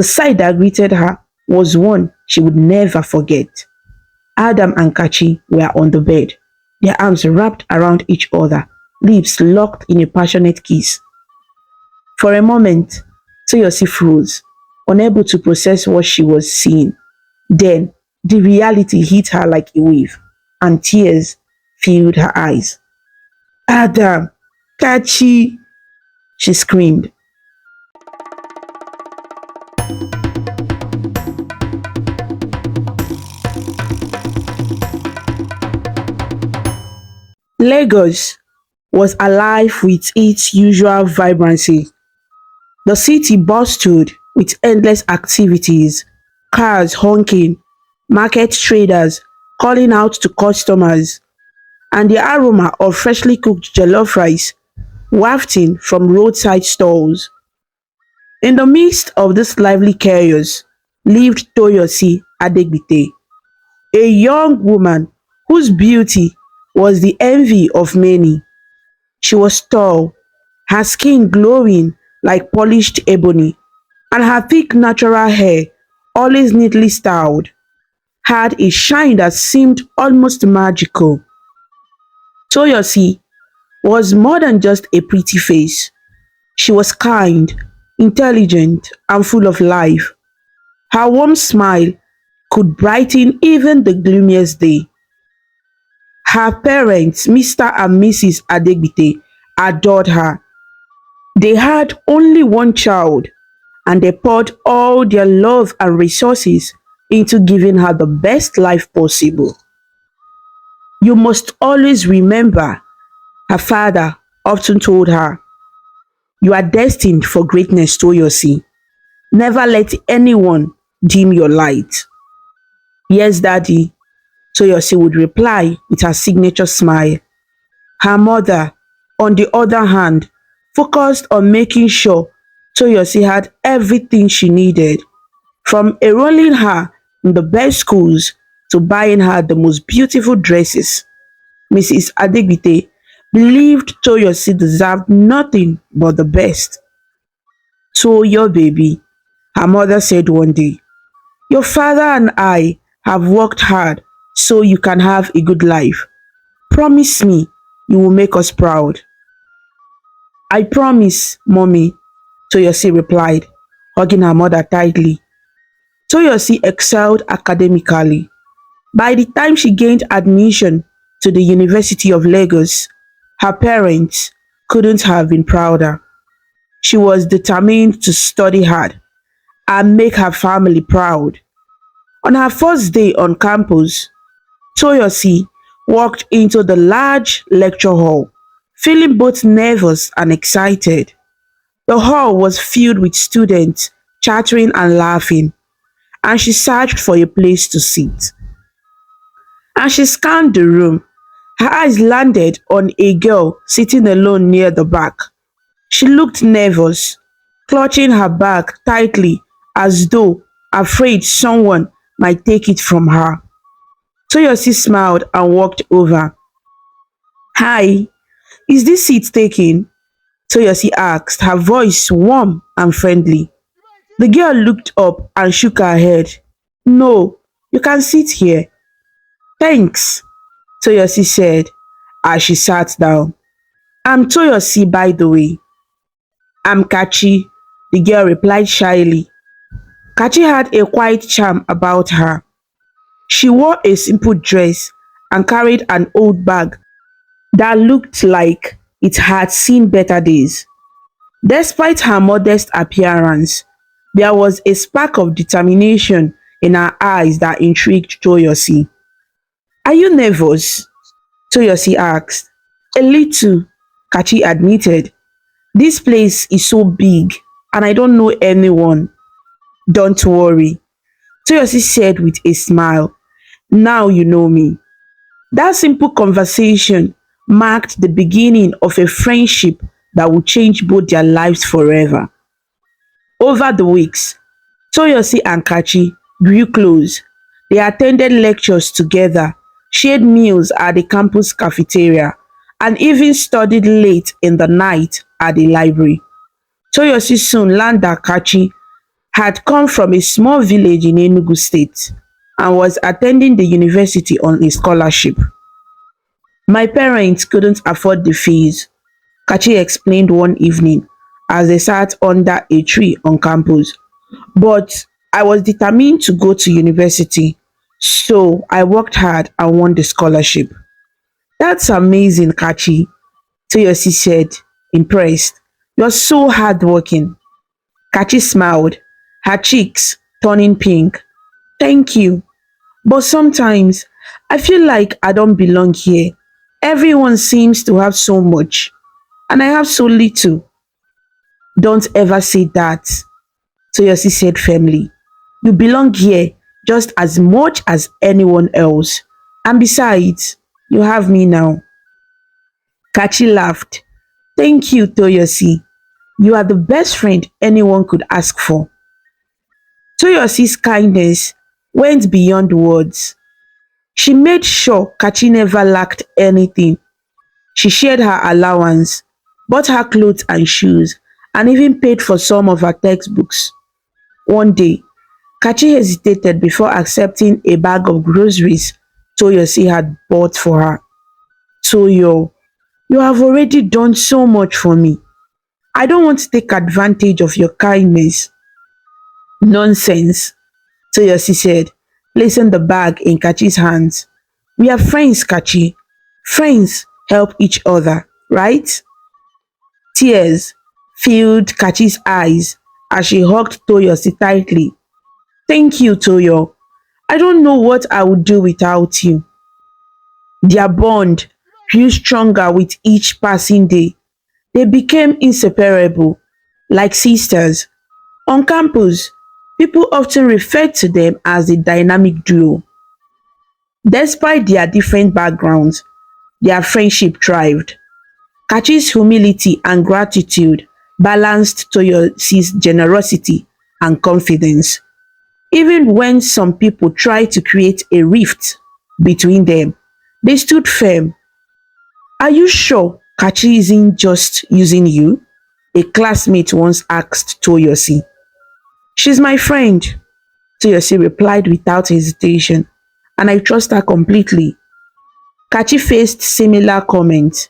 The sight that greeted her was one she would never forget. Adam and Kachi were on the bed, their arms wrapped around each other, lips locked in a passionate kiss. For a moment, Toyosi froze, unable to process what she was seeing. Then, the reality hit her like a wave, and tears filled her eyes. Adam, Kachi, she screamed. Lagos was alive with its usual vibrancy. The city bustled with endless activities, cars honking, market traders calling out to customers, and the aroma of freshly cooked jollof rice wafting from roadside stalls. In the midst of this lively chaos lived Toyosi Adegbite, a young woman whose beauty was the envy of many. She was tall, her skin glowing like polished ebony, and her thick natural hair, always neatly styled, had a shine that seemed almost magical. Toyosi was more than just a pretty face. She was kind, intelligent, and full of life. Her warm smile could brighten even the gloomiest day. Her parents, Mr. and Mrs. Adegbite, adored her. They had only one child, and they poured all their love and resources into giving her the best life possible. You must always remember, her father often told her, you are destined for greatness, Toyosi. Never let anyone dim your light. Yes, Daddy, Toyosi would reply with her signature smile. Her mother, on the other hand, focused on making sure Toyosi had everything she needed, from enrolling her in the best schools to buying her the most beautiful dresses. Mrs. Adegbite believed Toyosi deserved nothing but the best. So your baby, her mother said one day, your father and I have worked hard so you can have a good life. Promise me you will make us proud. I promise, mommy, Toyosi replied, hugging her mother tightly. Toyosi excelled academically. By the time she gained admission to the University of Lagos, her parents couldn't have been prouder. She was determined to study hard and make her family proud. On her first day on campus, Toyosi walked into the large lecture hall, feeling both nervous and excited. The hall was filled with students chattering and laughing, and she searched for a place to sit. As she scanned the room, her eyes landed on a girl sitting alone near the back. She looked nervous, clutching her bag tightly as though afraid someone might take it from her. Toyosi smiled and walked over. Hi, is this seat taken? Toyosi asked, her voice warm and friendly. The girl looked up and shook her head. No, you can sit here. Thanks, Toyosi said as she sat down. I'm Toyosi, by the way. I'm Kachi, the girl replied shyly. Kachi had a quiet charm about her. She wore a simple dress and carried an old bag that looked like it had seen better days. Despite her modest appearance, there was a spark of determination in her eyes that intrigued Toyosi. Are you nervous? Toyosi asked. A little, Kachi admitted. This place is so big and I don't know anyone. Don't worry, Toyosi said with a smile. Now you know me. That simple conversation marked the beginning of a friendship that would change both their lives forever. Over the weeks, Toyosi and Kachi grew close. They attended lectures together, shared meals at the campus cafeteria, and even studied late in the night at the library. Toyosi soon learned that Kachi had come from a small village in Enugu State and was attending the university on a scholarship. My parents couldn't afford the fees, Kachi explained one evening as they sat under a tree on campus. But I was determined to go to university, so I worked hard and won the scholarship. That's amazing, Kachi, Toyosi said, impressed. You're so hardworking. Kachi smiled, her cheeks turning pink. Thank you. But sometimes I feel like I don't belong here. Everyone seems to have so much, and I have so little. Don't ever say that, Toyosi said firmly. You belong here just as much as anyone else. And besides, you have me now. Kachi laughed. Thank you, Toyosi. You are the best friend anyone could ask for. Toyosi's kindness went beyond words. She made sure Kachi never lacked anything. She shared her allowance, bought her clothes and shoes, and even paid for some of her textbooks. One day, Kachi hesitated before accepting a bag of groceries Toyosi had bought for her. Toyo, you have already done so much for me. I don't want to take advantage of your kindness. Nonsense, Toyosi said, placing the bag in Kachi's hands. We are friends, Kachi. Friends help each other, right? Tears filled Kachi's eyes as she hugged Toyosi tightly. Thank you, Toyo. I don't know what I would do without you. Their bond grew stronger with each passing day. They became inseparable, like sisters. On campus, people often referred to them as the dynamic duo. Despite their different backgrounds, their friendship thrived. Kachi's humility and gratitude balanced Toyosi's generosity and confidence. Even when some people tried to create a rift between them, they stood firm. Are you sure Kachi isn't just using you? A classmate once asked Toyosi. She's my friend, Toyosi replied without hesitation, and I trust her completely. Kachi faced similar comments.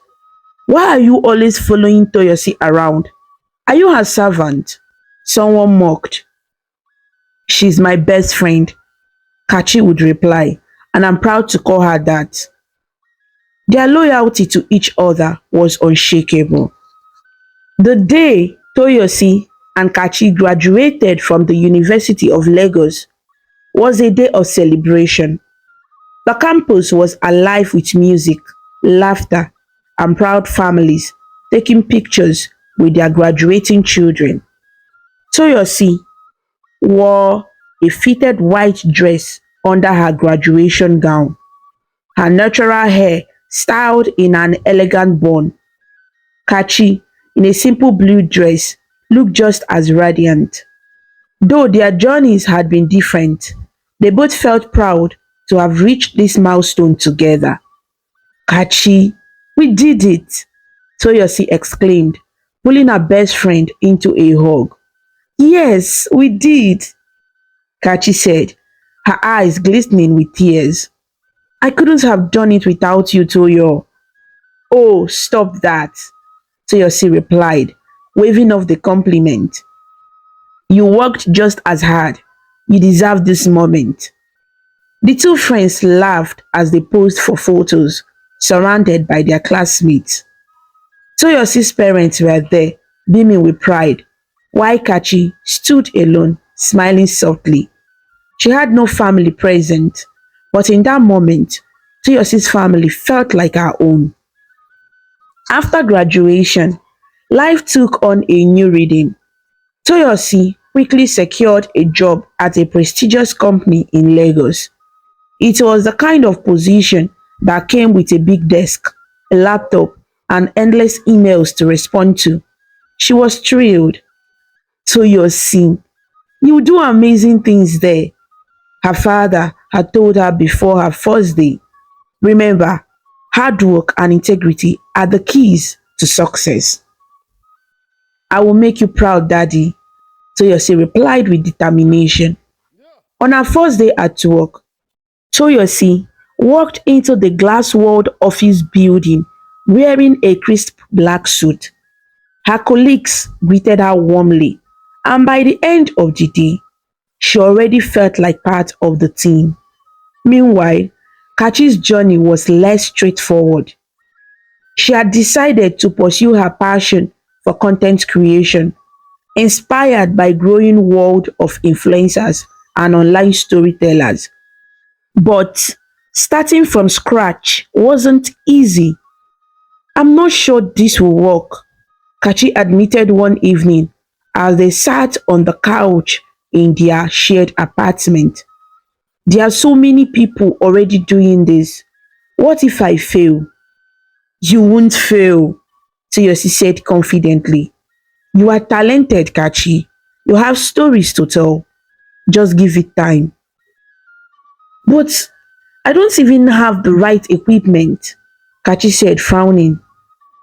Why are you always following Toyosi around? Are you her servant? Someone mocked. She's my best friend, Kachi would reply, and I'm proud to call her that. Their loyalty to each other was unshakable. The day Toyosi and Kachi graduated from the University of Lagos was a day of celebration. The campus was alive with music, laughter, and proud families taking pictures with their graduating children. Toyosi wore a fitted white dress under her graduation gown, her natural hair styled in an elegant bun. Kachi, in a simple blue dress, looked just as radiant. Though their journeys had been different, they both felt proud to have reached this milestone together. Kachi, we did it, Toyosi exclaimed, pulling her best friend into a hug. Yes, we did, Kachi said, her eyes glistening with tears. I couldn't have done it without you, Toyo. Oh, stop that, Toyosi replied, waving off the compliment. You worked just as hard. You deserve this moment. The two friends laughed as they posed for photos, surrounded by their classmates. Toyosi's parents were there, beaming with pride, while Kachi stood alone, smiling softly. She had no family present, but in that moment, Toyosi's family felt like her own. After graduation, life took on a new rhythm. Toyosi quickly secured a job at a prestigious company in Lagos. It was the kind of position that came with a big desk, a laptop, and endless emails to respond to. She was thrilled. Toyosi, you do amazing things there, her father had told her before her first day. Remember, hard work and integrity are the keys to success. I will make you proud, Daddy, Toyosi replied with determination. On her first day at work, Toyosi walked into the glass-walled office building wearing a crisp black suit. Her colleagues greeted her warmly, and by the end of the day, she already felt like part of the team. Meanwhile, Kachi's journey was less straightforward. She had decided to pursue her passion for content creation, inspired by growing world of influencers and online storytellers. But starting from scratch wasn't easy. I'm not sure this will work, Kachi admitted one evening as they sat on the couch in their shared apartment. There are so many people already doing this. What if I fail? You won't fail, Toyosi said confidently. You are talented, Kachi. You have stories to tell. Just give it time. But I don't even have the right equipment, Kachi said, frowning.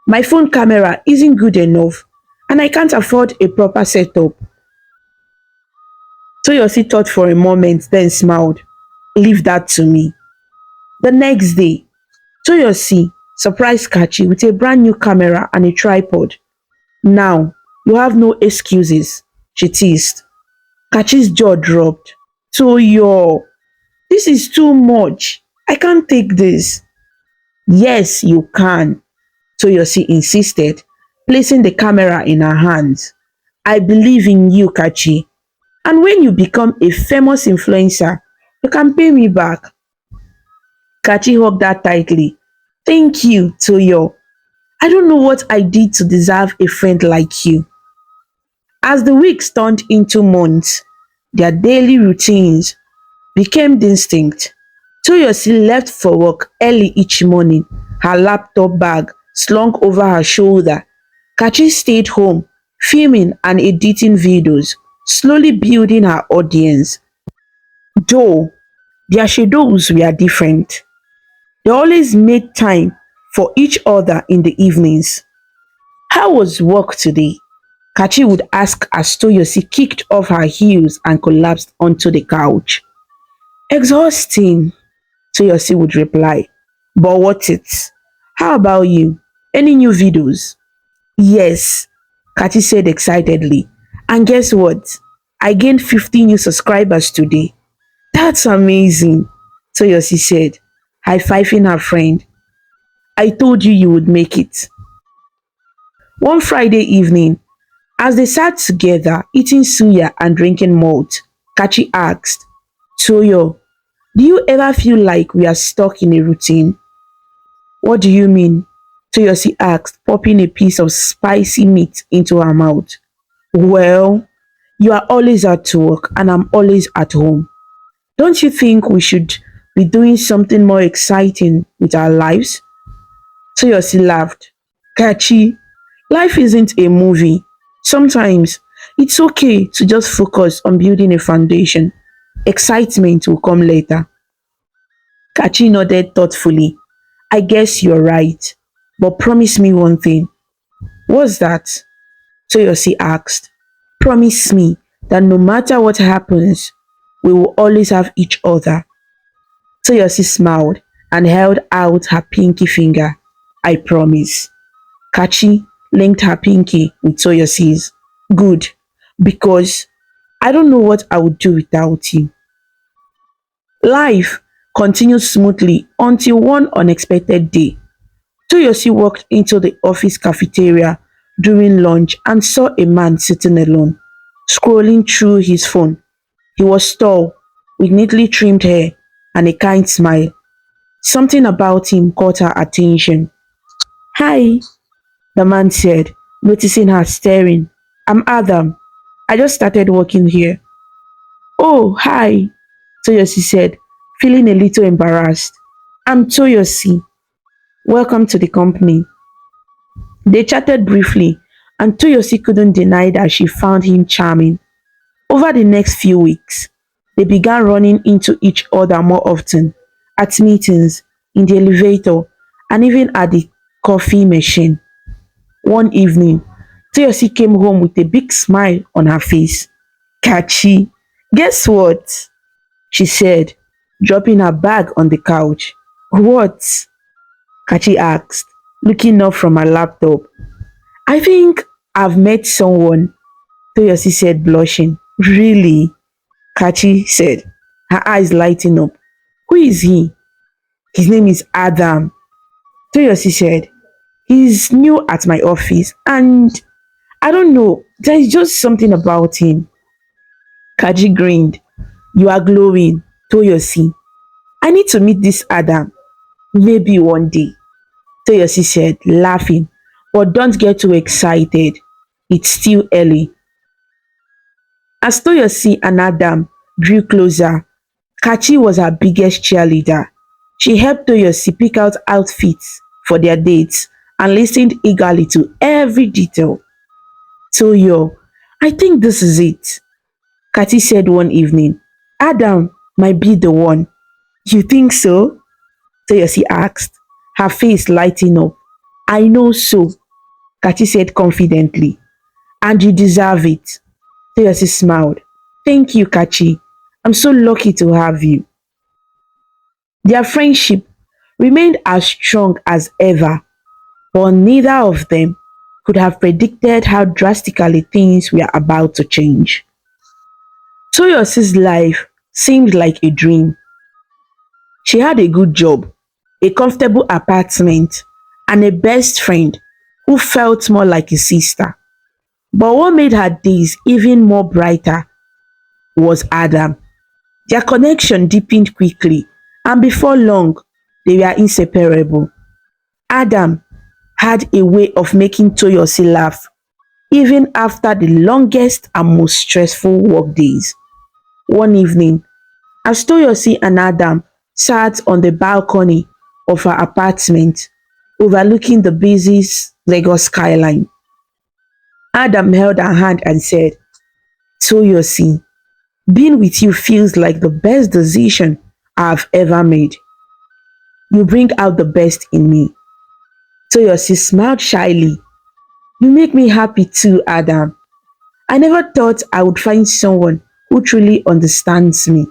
My phone camera isn't good enough, and I can't afford a proper setup. Toyosi thought for a moment, then smiled. Leave that to me. The next day, Toyosi surprised Kachi with a brand new camera and a tripod. Now, you have no excuses, she teased. Kachi's jaw dropped. Toyo, this is too much. I can't take this. Yes, you can, Toyosi insisted, placing the camera in her hands. I believe in you, Kachi. And when you become a famous influencer, you can pay me back. Kachi hugged her tightly. Thank you, Toyo. I don't know what I did to deserve a friend like you. As the weeks turned into months, their daily routines became distinct. Toyosi left for work early each morning, her laptop bag slung over her shoulder. Kachi stayed home, filming and editing videos, slowly building her audience. Though their schedules were different, they always made time for each other in the evenings. How was work today? Kachi would ask as Toyosi kicked off her heels and collapsed onto the couch. Exhausting, Toyosi would reply. But worth it. How about you? Any new videos? Yes, Kachi said excitedly. And guess what? I gained 50 new subscribers today. That's amazing, Toyosi said, high-fiving her friend. I told you you would make it. One Friday evening, as they sat together eating suya and drinking malt, Kachi asked, Toyo, do you ever feel like we are stuck in a routine? What do you mean? Toyosi asked, popping a piece of spicy meat into her mouth. Well, you are always at work and I'm always at home. Don't you think we should be doing something more exciting with our lives? Toyosi laughed. Kachi, life isn't a movie. Sometimes it's okay to just focus on building a foundation. Excitement will come later. Kachi nodded thoughtfully. I guess you're right. But promise me one thing. What's that? Toyosi asked. Promise me that no matter what happens, we will always have each other. Toyosi smiled and held out her pinky finger. I promise. Kachi linked her pinky with Toyosi's. Good, because I don't know what I would do without you. Life continued smoothly until one unexpected day. Toyosi walked into the office cafeteria during lunch and saw a man sitting alone, scrolling through his phone. He was tall, with neatly trimmed hair and a kind smile. Something about him caught her attention. Hi, the man said, noticing her staring. I'm Adam. I just started working here. Oh, hi, Toyosi said, feeling a little embarrassed. I'm Toyosi. Welcome to the company. They chatted briefly, and Toyosi couldn't deny that she found him charming. Over the next few weeks, they began running into each other more often, at meetings, in the elevator, and even at the coffee machine. One evening, Toyosi came home with a big smile on her face. Kachi, guess what? She said, dropping her bag on the couch. What? Kachi asked, looking up from her laptop. I think I've met someone, Toyosi said, blushing. Really? Kachi said, her eyes lighting up. Who is he? His name is Adam. Toyosi said, he's new at my office and I don't know, there's just something about him. Kaji grinned. You are glowing, Toyosi. I need to meet this Adam. Maybe one day. Toyosi said, laughing. But don't get too excited. It's still early. As Toyosi and Adam drew closer, Kachi was her biggest cheerleader. She helped Toyosi pick out outfits for their dates and listened eagerly to every detail. Toyo, I think this is it, Kachi said one evening. Adam might be the one. You think so? Toyosi asked, her face lighting up. I know so, Kachi said confidently. And you deserve it. Toyosi smiled. Thank you, Kachi. I'm so lucky to have you. Their friendship remained as strong as ever, but neither of them could have predicted how drastically things were about to change. Toyosi's life seemed like a dream. She had a good job, a comfortable apartment, and a best friend who felt more like a sister. But what made her days even more brighter was Adam. Their connection deepened quickly, and before long, they were inseparable. Adam had a way of making Toyosi laugh, even after the longest and most stressful work days. One evening, as Toyosi and Adam sat on the balcony of her apartment overlooking the busy Lagos skyline, Adam held her hand and said, Toyosi, being with you feels like the best decision I've ever made. You bring out the best in me. Toyosi smiled shyly. You make me happy too, Adam. I never thought I would find someone who truly understands me.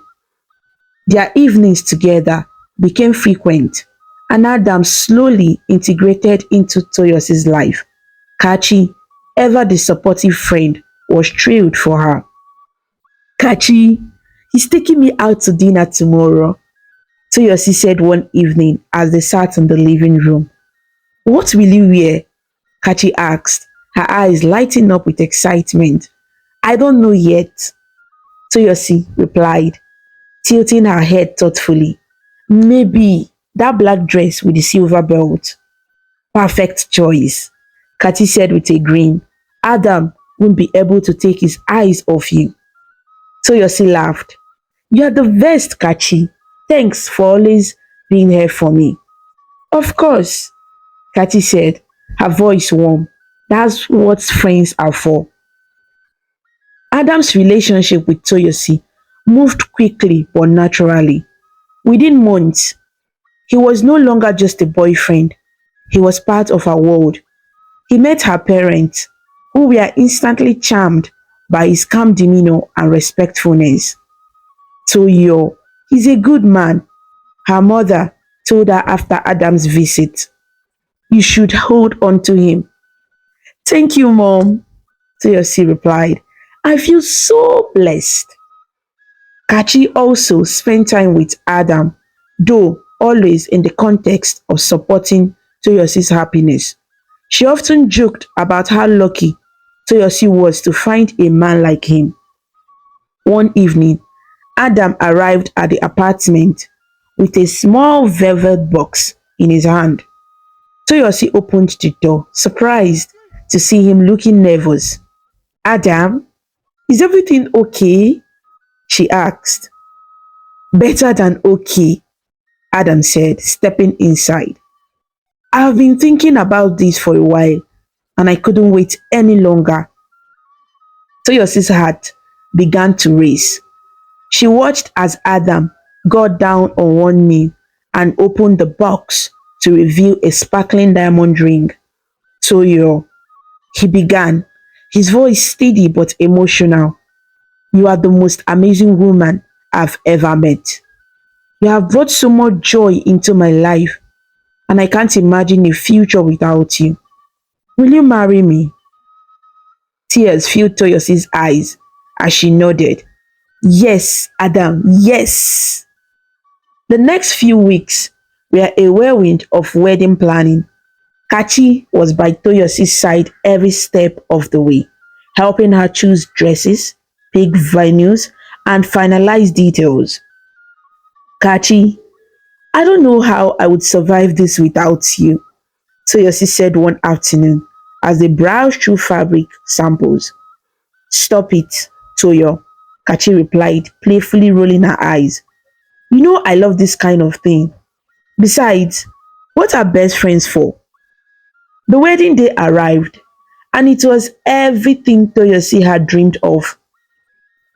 Their evenings together became frequent, and Adam slowly integrated into Toyosi's life. Kachi, ever the supportive friend, was thrilled for her. Kachi, he's taking me out to dinner tomorrow, Toyosi said one evening as they sat in the living room. What will you wear? Kachi asked, her eyes lighting up with excitement. I don't know yet, Toyosi replied, tilting her head thoughtfully. Maybe that black dress with the silver belt. Perfect choice, Kachi said with a grin. Adam won't be able to take his eyes off you. Toyosi laughed. You're the best, Kachi. Thanks for always being here for me. Of course, Kachi said, her voice warm. That's what friends are for. Adam's relationship with Toyosi moved quickly but naturally. Within months, he was no longer just a boyfriend, he was part of her world. He met her parents, who were instantly charmed by his calm demeanor and respectfulness. Toyo, he's a good man, her mother told her after Adam's visit. You should hold on to him. Thank you, Mom, Toyosi replied. I feel so blessed. Kachi also spent time with Adam, though always in the context of supporting Toyosi's happiness. She often joked about how lucky Toyosi was to find a man like him. One evening, Adam arrived at the apartment with a small velvet box in his hand. Toyosi opened the door, surprised to see him looking nervous. Adam, is everything okay? She asked. Better than okay, Adam said, stepping inside. I've been thinking about this for a while and I couldn't wait any longer. Toyosi's heart began to race. She watched as Adam got down on one knee and opened the box to reveal a sparkling diamond ring. Toyo, he began, his voice steady but emotional. You are the most amazing woman I've ever met. You have brought so much joy into my life, and I can't imagine a future without you. Will you marry me? Tears filled Toyosi's eyes as she nodded. Yes, Adam, yes. The next few weeks were a whirlwind of wedding planning. Kachi was by Toyosi's side every step of the way, helping her choose dresses, pick venues, and finalize details. Kachi, I don't know how I would survive this without you, Toyosi said one afternoon as they browsed through fabric samples. Stop it, Toyo, Kachi replied, playfully rolling her eyes. You know I love this kind of thing. Besides, what are best friends for? The wedding day arrived, and it was everything Toyosi had dreamed of.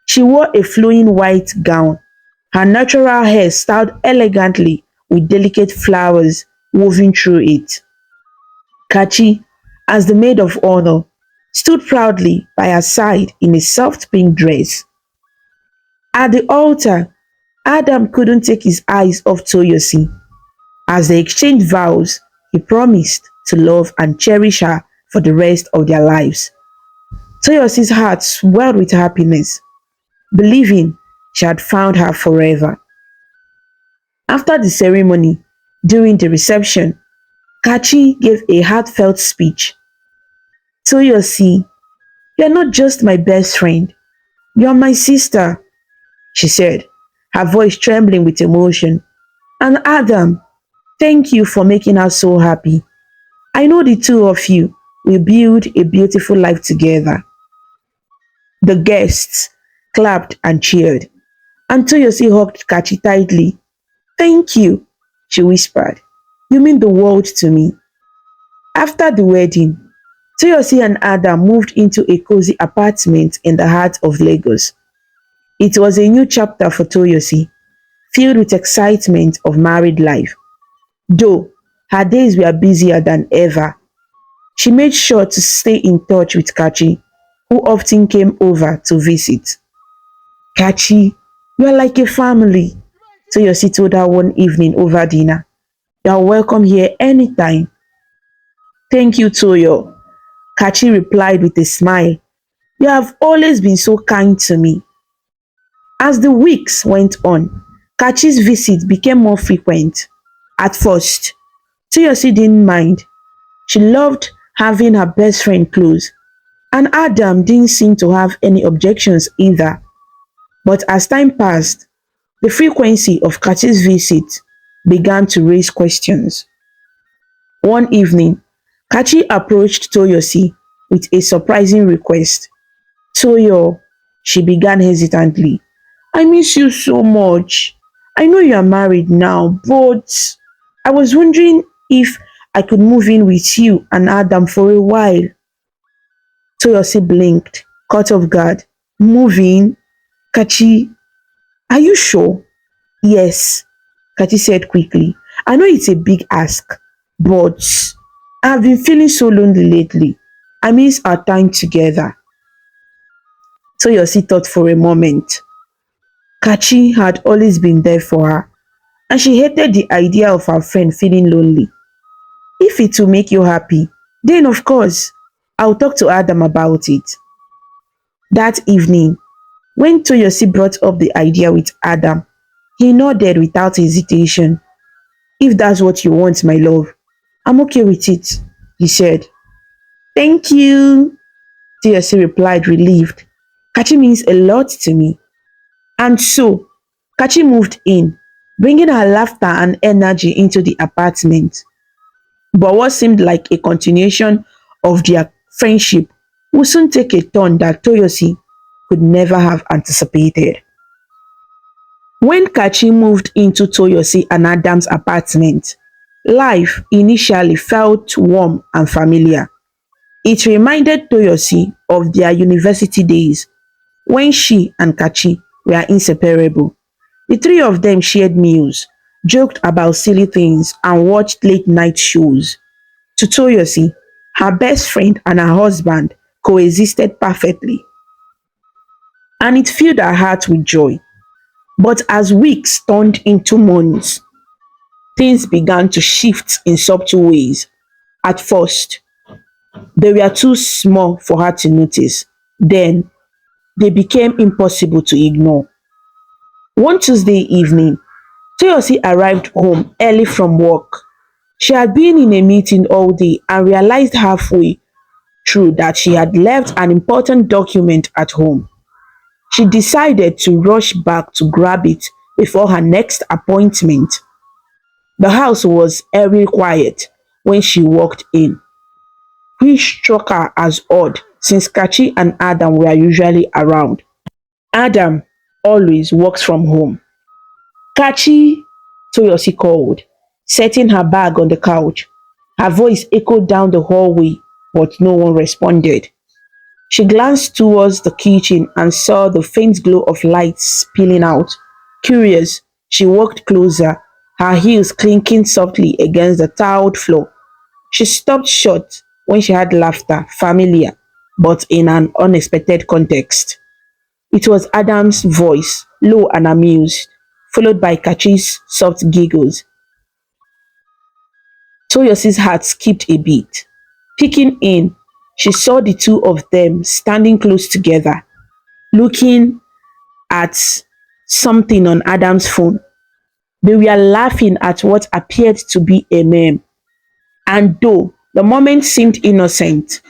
She wore a flowing white gown, her natural hair styled elegantly with delicate flowers woven through it. Kachi, as the maid of honor, stood proudly by her side in a soft pink dress. At the altar, Adam couldn't take his eyes off Toyosi. As they exchanged vows, he promised to love and cherish her for the rest of their lives. Toyosi's heart swelled with happiness, believing she had found her forever. After the ceremony, during the reception, Kachi gave a heartfelt speech. Toyosi, you're not just my best friend, you're my sister, she said, her voice trembling with emotion. And Adam, thank you for making us so happy. I know the two of you will build a beautiful life together. The guests clapped and cheered, and Toyosi hugged Kachi tightly. Thank you, she whispered. You mean the world to me. After the wedding, Toyosi and Adam moved into a cozy apartment in the heart of Lagos. It was a new chapter for Toyosi, filled with excitement of married life. Though her days were busier than ever, she made sure to stay in touch with Kachi, who often came over to visit. Kachi, you are like a family, Toyosi told her one evening over dinner. You are welcome here anytime. Thank you, Toyo, Kachi replied with a smile. You have always been so kind to me. As the weeks went on, Kachi's visits became more frequent. At first, Toyosi didn't mind. She loved having her best friend close, and Adam didn't seem to have any objections either. But as time passed, the frequency of Kachi's visits began to raise questions. One evening, Kachi approached Toyosi with a surprising request. Toyo, she began hesitantly, I miss you so much. I know you are married now, but I was wondering if I could move in with you and Adam for a while. Toyosi blinked, caught off guard. Move in? Kachi, are you sure? Yes, Kachi said quickly. I know it's a big ask, but I've been feeling so lonely lately. I miss our time together. Toyosi thought for a moment. Kachi had always been there for her, and she hated the idea of her friend feeling lonely. If it will make you happy, then of course, I'll talk to Adam about it. That evening, when Toyosi brought up the idea with Adam, he nodded without hesitation. If that's what you want, my love, I'm okay with it, he said. Thank you, Toyosi replied, relieved. Kachi means a lot to me. And so, Kachi moved in, bringing her laughter and energy into the apartment. But what seemed like a continuation of their friendship would soon take a turn that Toyosi could never have anticipated. When Kachi moved into Toyosi and Adam's apartment, life initially felt warm and familiar. It reminded Toyosi of their university days when she and Kachi were inseparable. The three of them shared meals, joked about silly things, and watched late night shows. To Toyosi, her best friend and her husband coexisted perfectly. and it filled her heart with joy. But as weeks turned into months, things began to shift in subtle ways. At first, they were too small for her to notice. Then, they became impossible to ignore. One Tuesday evening, Toyosi arrived home early from work. She had been in a meeting all day and realized halfway through that she had left an important document at home. She decided to rush back to grab it before her next appointment. The house was very quiet when she walked in, which struck her as odd since Kachi and Adam were usually around. Adam always works from home. Kachi, Toyosi called, setting her bag on the couch. Her voice echoed down the hallway, but no one responded. She glanced towards the kitchen and saw the faint glow of lights spilling out. Curious, she walked closer, her heels clinking softly against the tiled floor. She stopped short when she heard laughter, familiar, but in an unexpected context. It was Adam's voice, low and amused, followed by Kachi's soft giggles. Toyosi's heart skipped a beat. Peeking in, she saw the two of them standing close together, looking at something on Adam's phone. They were laughing at what appeared to be a meme, and though the moment seemed innocent,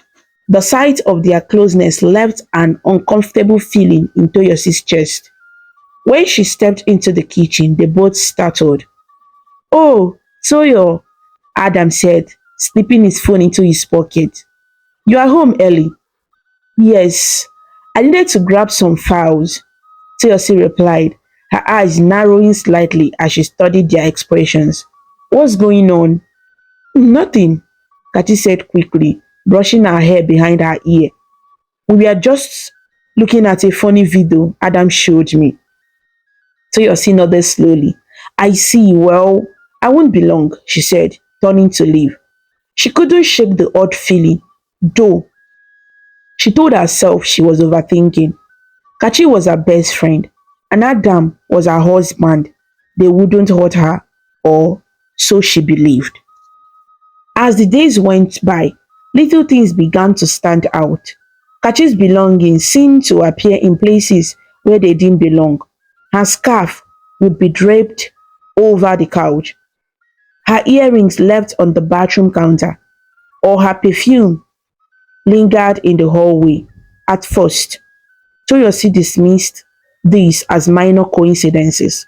the sight of their closeness left an uncomfortable feeling in Toyosi's chest. When she stepped into the kitchen, they both startled. "Oh, Toyo," Adam said, slipping his phone into his pocket. "You are home early." "Yes, I needed to grab some files," Toyosi replied, her eyes narrowing slightly as she studied their expressions. "What's going on?" "Nothing," Kachi said quickly, brushing her hair behind her ear. "We were just looking at a funny video Adam showed me." Toyosi nodded slowly. "I see. Well, I won't be long," she said, turning to leave. She couldn't shake the odd feeling, though she told herself she was overthinking. Kachi was her best friend, and Adam was her husband. They wouldn't hurt her, or so she believed. As the days went by, little things began to stand out. Kachi's belongings seemed to appear in places where they didn't belong. Her scarf would be draped over the couch, her earrings left on the bathroom counter, or her perfume lingered in the hallway. At first, Toyosi dismissed these as minor coincidences.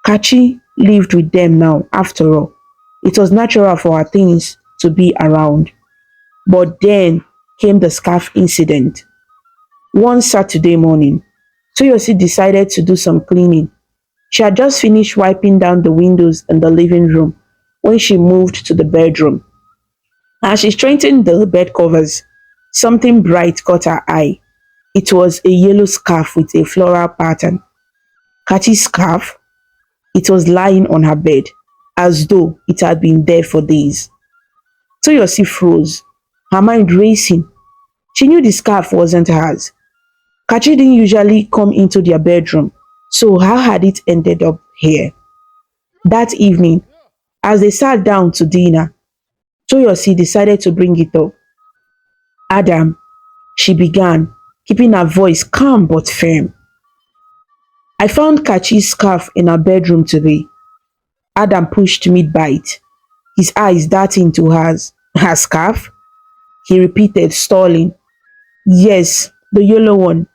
Kachi lived with them now, after all. It was natural for her things to be around. But then came the scarf incident. One Saturday morning, Toyosi decided to do some cleaning. She had just finished wiping down the windows in the living room when she moved to the bedroom. As she straightened the bed covers, something bright caught her eye. It was a yellow scarf with a floral pattern. Kachi's scarf? It was lying on her bed, as though it had been there for days. Toyosi froze, her mind racing. She knew the scarf wasn't hers. Kachi didn't usually come into their bedroom, so how had it ended up here? That evening, as they sat down to dinner, Toyosi decided to bring it up. "Adam," she began, keeping her voice calm but firm. "I found Kachi's scarf in her bedroom today." Adam pushed mid-bite, his eyes darting to hers. "Her scarf?" he repeated, stalling. "Yes, the yellow one,"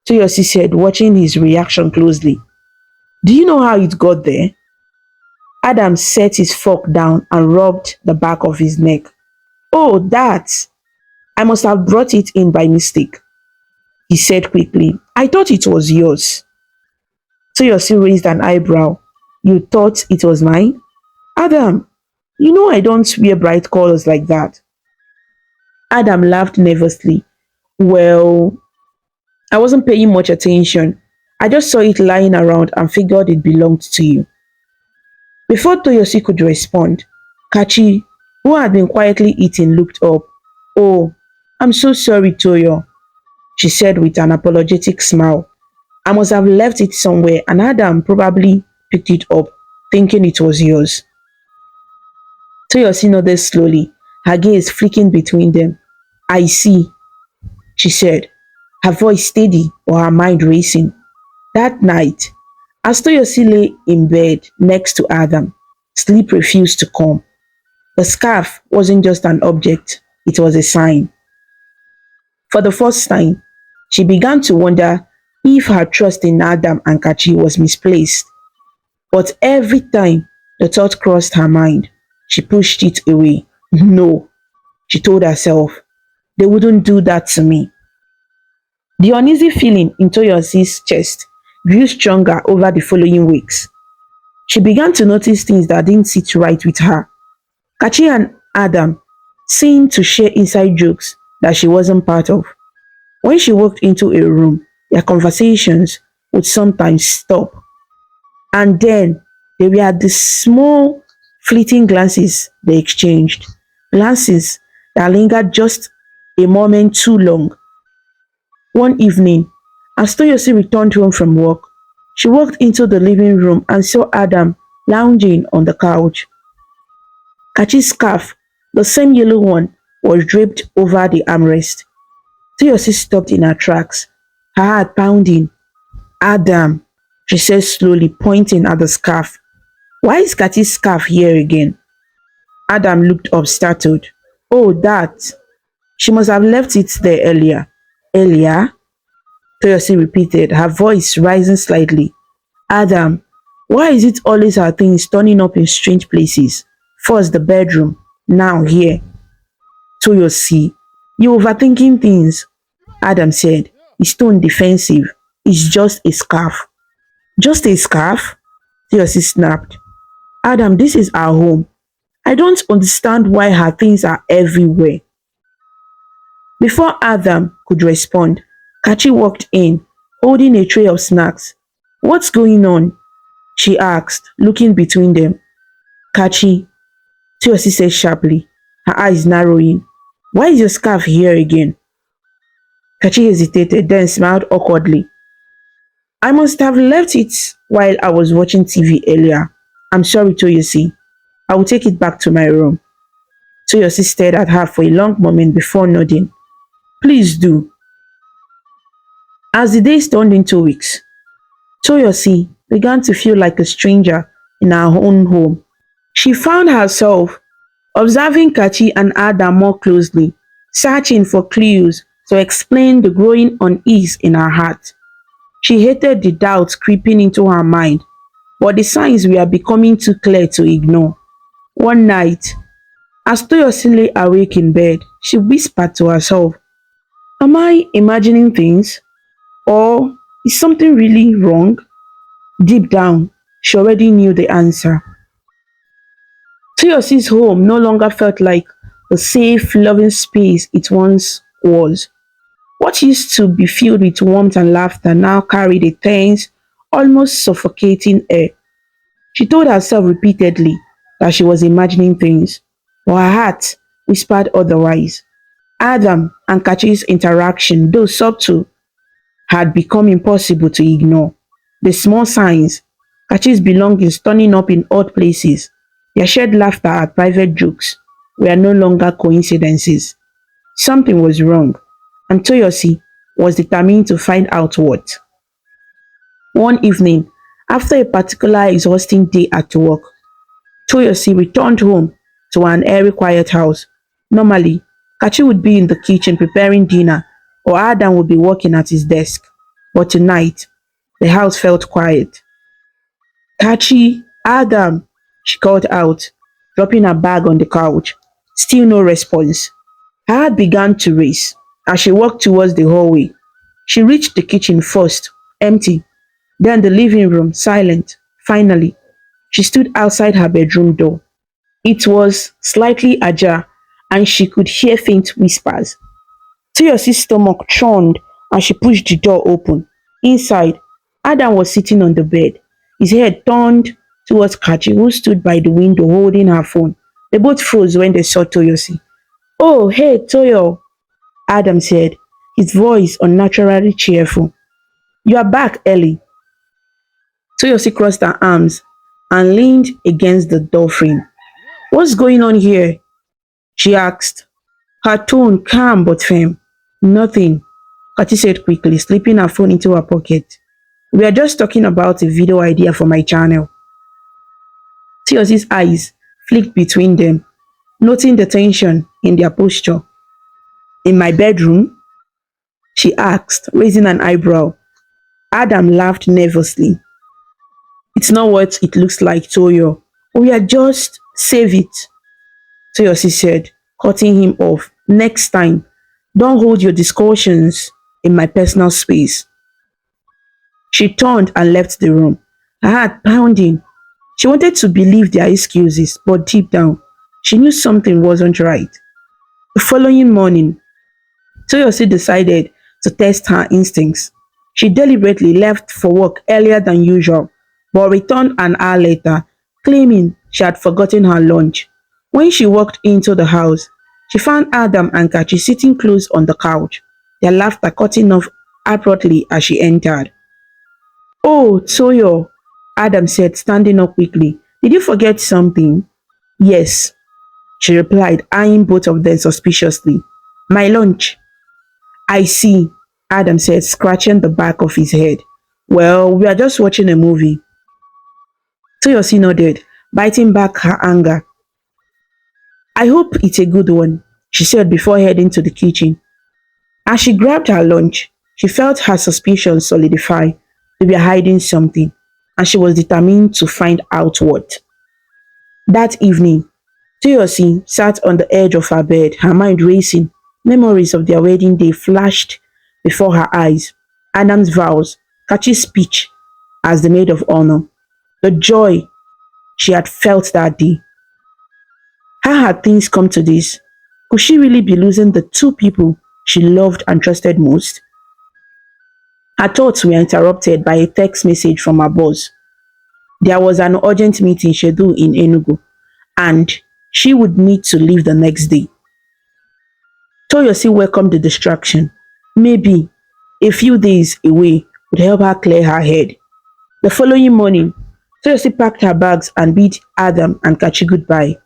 Toyosi said, watching his reaction closely. "Do you know how it got there?" Adam set his fork down and rubbed the back of his neck. "Oh, that! I must have brought it in by mistake," he said quickly. "I thought it was yours." Toyosi raised an eyebrow. "You thought it was mine?" "Adam, you know I don't wear bright colors like that." Adam laughed nervously. "Well, I wasn't paying much attention. I just saw it lying around and figured it belonged to you." Before Toyosi could respond, Kachi, who had been quietly eating, looked up. "Oh, I'm so sorry, Toyo." she said with an apologetic smile. I must have left it somewhere and Adam probably picked it up, thinking it was yours. Toyosi nodded slowly, her gaze flicking between them. I see, she said, her voice steady but her mind racing. That night, as Toyosi lay in bed next to Adam, sleep refused to come. The scarf wasn't just an object, it was a sign. For the first time, she began to wonder if her trust in Adam and Kachi was misplaced. But every time the thought crossed her mind, she pushed it away. No, she told herself, they wouldn't do that to me. The uneasy feeling in Toyosi's chest grew stronger over the following weeks. She began to notice things that didn't sit right with her. Kachi and Adam seemed to share inside jokes that she wasn't part of. When she walked into a room, their conversations would sometimes stop. And then there were the small, fleeting glances they exchanged. Glances that lingered just a moment too long. One evening, as Toyosi returned home from work, she walked into the living room and saw Adam lounging on the couch. Kachi's scarf, the same yellow one, was draped over the armrest. Toyosi stopped in her tracks, her heart pounding. Adam, she said slowly, pointing at the scarf. Why is Kachi's scarf here again? Adam looked up, startled. Oh, that. She must have left it there earlier. Earlier? Toyosi repeated, her voice rising slightly. Adam, why is it always our things turning up in strange places? First the bedroom, now here. Toyosi, you overthinking things, Adam said, his tone defensive. It's just a scarf. Just a scarf? Toyosi snapped. Adam, this is our home. I don't understand why her things are everywhere. Before Adam could respond, Kachi walked in, holding a tray of snacks. What's going on? She asked, looking between them. Kachi, Toyosi said sharply, her eyes narrowing. Why is your scarf here again? Kachi hesitated, then smiled awkwardly. I must have left it while I was watching TV earlier. I'm sorry, Toyosi. I will take it back to my room. Toyosi stared at her for a long moment before nodding. Please do. As the days turned into weeks, Toyosi began to feel like a stranger in her own home. She found herself observing Kachi and Ada more closely, searching for clues to explain the growing unease in her heart. She hated the doubts creeping into her mind, but the signs were becoming too clear to ignore. One night, as Toyosi lay awake in bed, she whispered to herself, am I imagining things? Or is something really wrong? Deep down, she already knew the answer. Toyosi's home no longer felt like the safe, loving space it once was. What used to be filled with warmth and laughter now carried a tense, almost suffocating air. She told herself repeatedly that she was imagining things, but her heart whispered otherwise. Adam and Kachi's interaction, though subtle, had become impossible to ignore. The small signs, Kachi's belongings turning up in odd places, their shared laughter at private jokes, were no longer coincidences. Something was wrong, and Toyosi was determined to find out what. One evening, after a particular exhausting day at work, Toyosi returned home to an airy, quiet house. Normally, Kachi would be in the kitchen preparing dinner, or Adam would be working at his desk. But tonight, the house felt quiet. Kachi, Adam, she called out, dropping her bag on the couch. Still no response. Her heart began to race as she walked towards the hallway. She reached the kitchen first, empty, then the living room, silent. Finally, she stood outside her bedroom door. It was slightly ajar, and she could hear faint whispers. Toyosi's stomach churned as she pushed the door open. Inside, Adam was sitting on the bed, his head turned towards Kachi, who stood by the window holding her phone. They both froze when they saw Toyosi. Oh, hey, Toyo, Adam said, his voice unnaturally cheerful. You are back, Ellie. Toyosi crossed her arms and leaned against the door frame. What's going on here? She asked, her tone calm but firm. Nothing, Kachi said quickly, slipping her phone into her pocket. We are just talking about a video idea for my channel. Tiyosi's eyes flicked between them, noting the tension in their posture. In my bedroom? She asked, raising an eyebrow. Adam laughed nervously. It's not what it looks like, Toyo. We are just save it, Toyosi said, cutting him off. Next time, don't hold your discussions in my personal space. She turned and left the room, her heart pounding. She wanted to believe their excuses, but deep down, she knew something wasn't right. The following morning, Toyosi decided to test her instincts. She deliberately left for work earlier than usual, but returned an hour later, claiming she had forgotten her lunch. When she walked into the house, she found Adam and Kachi sitting close on the couch, their laughter cutting off abruptly as she entered. Oh, Toyo, Adam said, standing up quickly. Did you forget something? Yes, she replied, eyeing both of them suspiciously. My lunch. I see, Adam said, scratching the back of his head. Well, we are just watching a movie. Toyosi nodded, biting back her anger. I hope it's a good one, she said before heading to the kitchen. As she grabbed her lunch, she felt her suspicions solidify. They were hiding something, and she was determined to find out what. That evening, Toyosi sat on the edge of her bed, her mind racing. Memories of their wedding day flashed before her eyes. Adam's vows, Kachi's speech as the maid of honor, the joy she had felt that day. How had things come to this? Could she really be losing the two people she loved and trusted most? Her thoughts were interrupted by a text message from her boss. There was an urgent meeting scheduled in Enugu, and she would need to leave the next day. Toyosi welcomed the distraction. Maybe a few days away would help her clear her head. The following morning, Toyosi packed her bags and bid Adam and Kachi goodbye.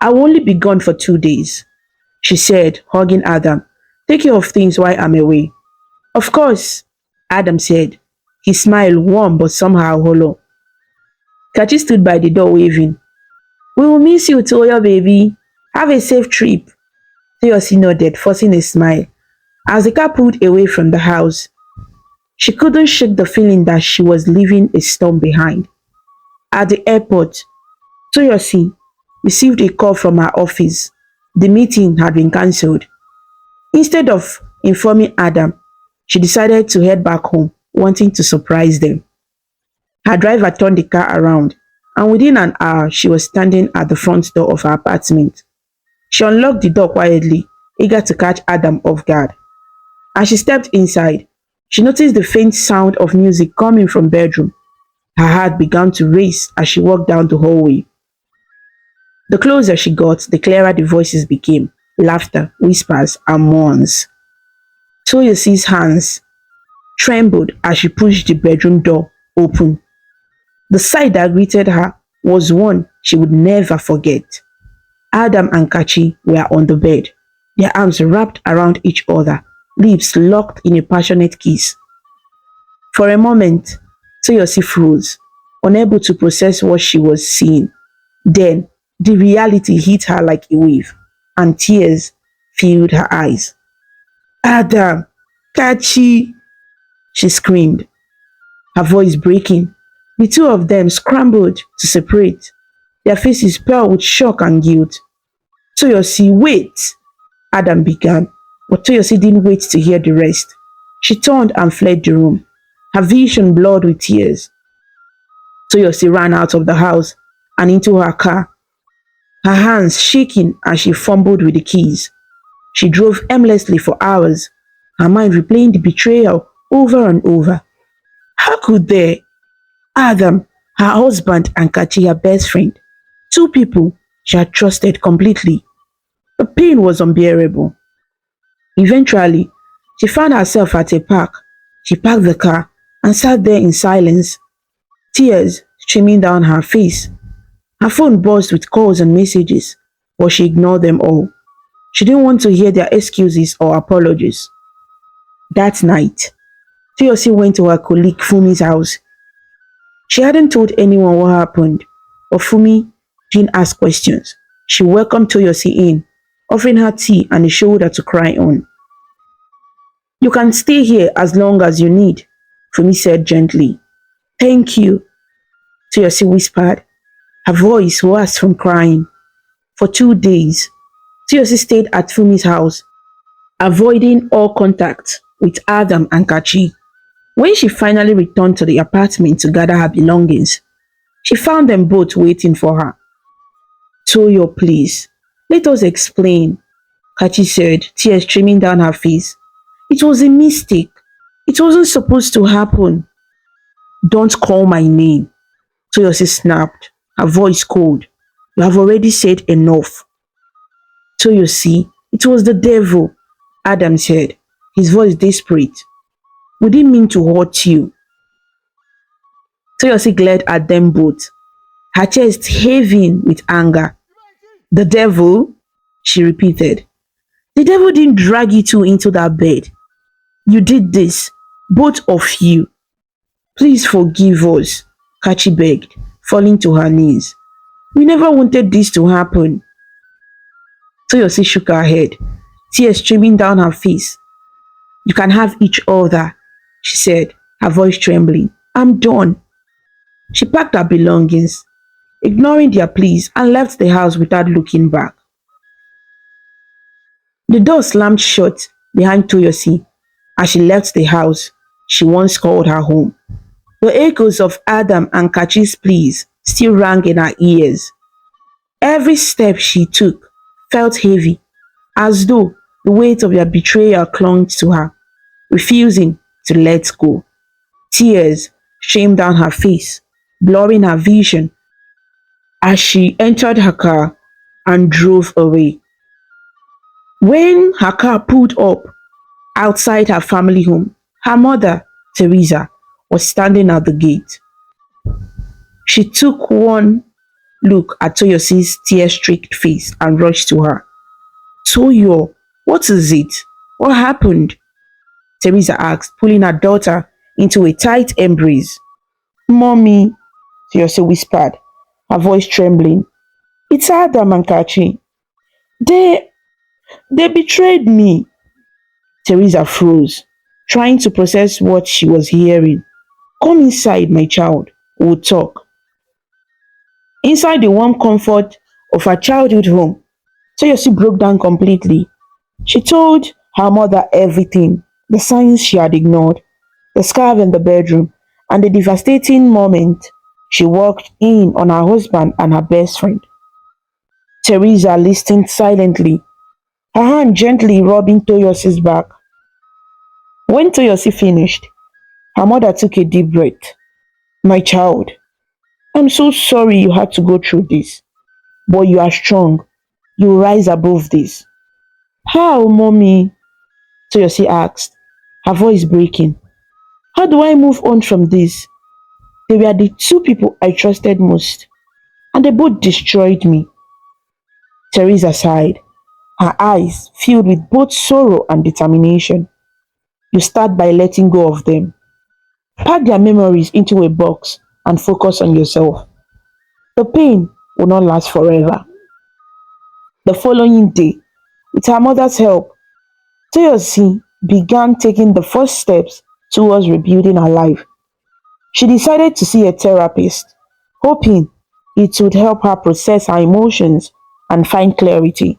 I will only be gone for 2 days, she said, hugging Adam. Take care of things while I'm away. Of course, Adam said, his smile warm but somehow hollow. Kachi stood by the door waving. We will miss you, Toyo baby. Have a safe trip. Toyosi nodded, forcing a smile. As the car pulled away from the house, she couldn't shake the feeling that she was leaving a storm behind. At the airport, Toyosi received a call from her office. The meeting had been cancelled. Instead of informing Adam, she decided to head back home, wanting to surprise them. Her driver turned the car around, and within an hour, she was standing at the front door of her apartment. She unlocked the door quietly, eager to catch Adam off guard. As she stepped inside, she noticed the faint sound of music coming from the bedroom. Her heart began to race as she walked down the hallway. The closer she got, the clearer the voices became, laughter, whispers, and moans. Toyosi's hands trembled as she pushed the bedroom door open. The sight that greeted her was one she would never forget. Adam and Kachi were on the bed, their arms wrapped around each other, lips locked in a passionate kiss. For a moment, Toyosi froze, unable to process what she was seeing. Then, the reality hit her like a wave, and tears filled her eyes. Adam, Kachi, she screamed, her voice breaking. The two of them scrambled to separate, their faces pale with shock and guilt. Toyosi, wait, Adam began, but Toyosi didn't wait to hear the rest. She turned and fled the room, her vision blurred with tears. Toyosi ran out of the house and into her car, her hands shaking as she fumbled with the keys. She drove aimlessly for hours, her mind replaying the betrayal over and over. How could they? Adam, her husband, and Kachi, her best friend, two people she had trusted completely. The pain was unbearable. Eventually, She found herself at a park. She parked the car and sat there in silence, tears streaming down her face. Her phone buzzed with calls and messages, but she ignored them all. She didn't want to hear their excuses or apologies. That night, Toyosi went to her colleague Fumi's house. She hadn't told anyone what happened, but Fumi didn't ask questions. She welcomed Toyosi in, offering her tea and a shoulder to cry on. You can stay here as long as you need, Fumi said gently. Thank you, Toyosi whispered, her voice hoarse from crying. For 2 days, Toyosi stayed at Fumi's house, avoiding all contact with Adam and Kachi. When she finally returned to the apartment to gather her belongings, she found them both waiting for her. Toyo, please, let us explain, Kachi said, tears streaming down her face. It was a mistake. It wasn't supposed to happen. Don't call my name, Toyosi snapped, her voice cold. You have already said enough. Toyosi, it was the devil, Adam said, his voice desperate. We didn't mean to hurt you. Toyosi glared at them both, her chest heaving with anger. The devil? She repeated. The devil didn't drag you two into that bed. You did this, both of you. Please forgive us, Kachi begged, falling to her knees. We never wanted this to happen. Toyosi shook her head, tears streaming down her face. You can have each other, she said, her voice trembling. I'm done. She packed her belongings, ignoring their pleas, and left the house without looking back. The door slammed shut behind Toyosi as she left the house she once called her home. The echoes of Adam and Kachi's pleas still rang in her ears. Every step she took felt heavy, as though the weight of their betrayal clung to her, refusing to let go. Tears streamed down her face, blurring her vision as she entered her car and drove away. When her car pulled up outside her family home, her mother, Teresa, was standing at the gate. She took one look at Toyosi's tear-streaked face and rushed to her. Toyo, what is it? What happened? Teresa asked, pulling her daughter into a tight embrace. Mommy, Toyosi whispered, her voice trembling. It's Adam and Kachi. They betrayed me. Teresa froze, trying to process what she was hearing. Come inside, my child. We'll talk. Inside the warm comfort of her childhood home, Toyosi broke down completely. She told her mother everything, the signs she had ignored, the scarf in the bedroom, and the devastating moment she walked in on her husband and her best friend. Teresa listened silently, her hand gently rubbing Toyosi's back. When Toyosi finished, her mother took a deep breath. My child, I'm so sorry you had to go through this, but you are strong. You will rise above this. How, mommy? Toyosi asked, her voice breaking. How do I move on from this? They were the two people I trusted most, and they both destroyed me. Teresa sighed, her eyes filled with both sorrow and determination. You start by letting go of them. Pack their memories into a box and focus on yourself. The pain will not last forever. The following day, with her mother's help, Toyosi began taking the first steps towards rebuilding her life. She decided to see a therapist, hoping it would help her process her emotions and find clarity.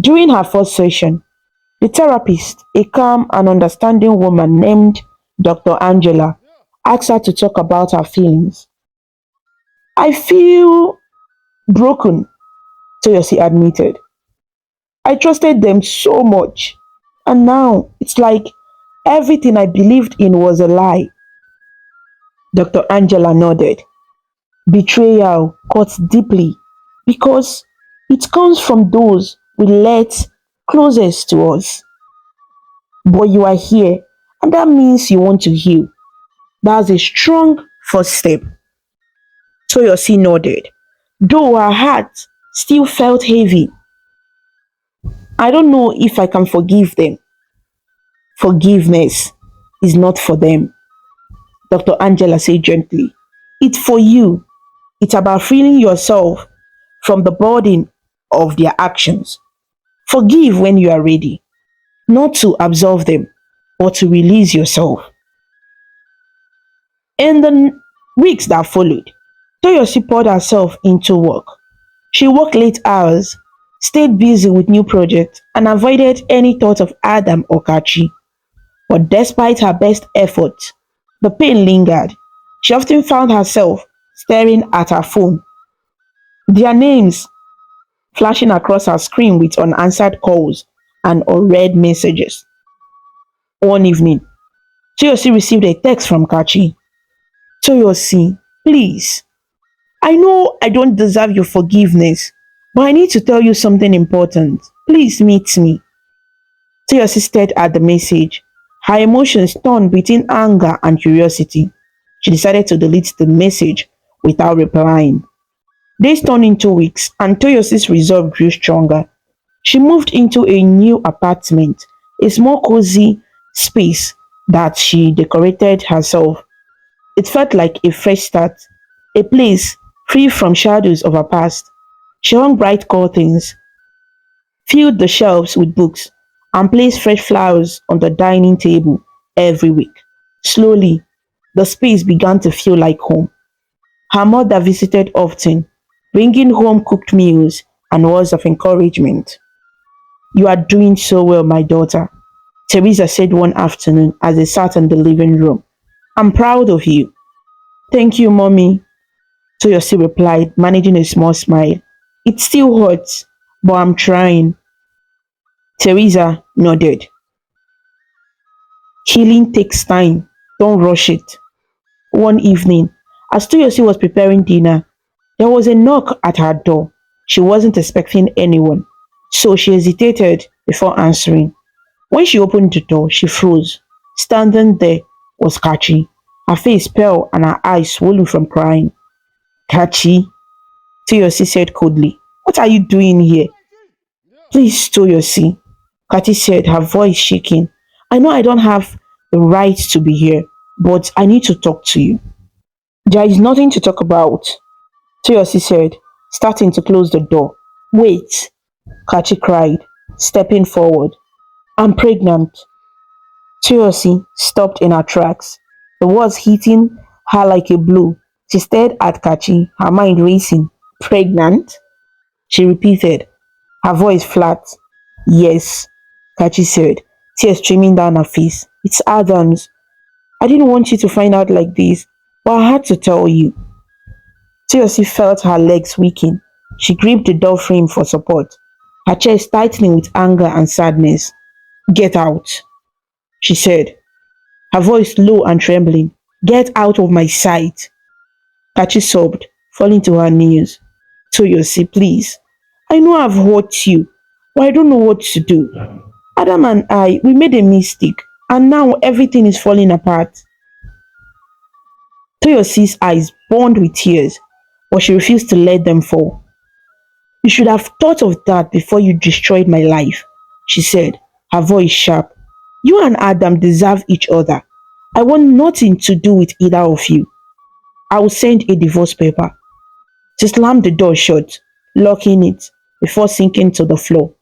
During her first session, the therapist, a calm and understanding woman named Dr. Angela, asked her to talk about her feelings. I feel broken, Toyosi admitted. I trusted them so much, and now it's like everything I believed in was a lie. Dr. Angela nodded. Betrayal cuts deeply because it comes from those we let closest to us. but you are here, and that means you want to heal. That's a strong first step. Toyosi nodded, though her heart still felt heavy. I don't know if I can forgive them. Forgiveness is not for them, Dr. Angela said gently. It's for you. It's about freeing yourself from the burden of their actions. Forgive when you are ready, not to absolve them, but to release yourself. In the weeks that followed, Toyosi poured herself into work. She worked late hours, stayed busy with new projects, and avoided any thought of Adam or Kachi. But despite her best efforts, the pain lingered. She often found herself staring at her phone, their names flashing across her screen with unanswered calls and unread messages. One evening, Toyosi received a text from Kachi. Toyosi, please, I know I don't deserve your forgiveness, but I need to tell you something important. Please meet me. Toyosi stared at the message, her emotions torn between anger and curiosity. She decided to delete the message without replying. Days turned into weeks, and Toyosi's resolve grew stronger. She moved into a new apartment, a small cozy space that she decorated herself. It felt like a fresh start, a place free from shadows of her past. She hung bright curtains, filled the shelves with books, and placed fresh flowers on the dining table every week. Slowly, the space began to feel like home. Her mother visited often, bringing home cooked meals and words of encouragement. You are doing so well, my daughter, Teresa said one afternoon as they sat in the living room. I'm proud of you. Thank you, mommy, Toyosi replied, managing a small smile. It still hurts, but I'm trying. Teresa nodded. Healing takes time. Don't rush it. One evening, as Toyosi was preparing dinner, there was a knock at her door. She wasn't expecting anyone, so she hesitated before answering. When she opened the door, she froze. Standing there was Kachi, her face pale and her eyes swollen from crying. Kachi, Toyosi said coldly, what are you doing here? Please, Toyosi, Kachi said, her voice shaking. I know I don't have the right to be here, but I need to talk to you. There is nothing to talk about, Toyosi said, starting to close the door. Wait, Kachi cried, stepping forward. I'm pregnant. Toyosi stopped in her tracks, the words hitting her like a blow. She stared at Kachi, her mind racing. Pregnant? She repeated, her voice flat. Yes, Kachi said, tears streaming down her face. It's Adams. I didn't want you to find out like this, but I had to tell you. Toyosi felt her legs weaken. She gripped the door frame for support, her chest tightening with anger and sadness. Get out, she said, her voice low and trembling. Get out of my sight. Kachi sobbed, falling to her knees. Toyosi, please. I know I've hurt you, but I don't know what to do. Adam and I, we made a mistake, and now everything is falling apart. Toyosi's eyes burned with tears, but she refused to let them fall. You should have thought of that before you destroyed my life, she said, her voice sharp. You and Adam deserve each other. I want nothing to do with either of you. I will send a divorce paper. She slammed the door shut, locking it before sinking to the floor.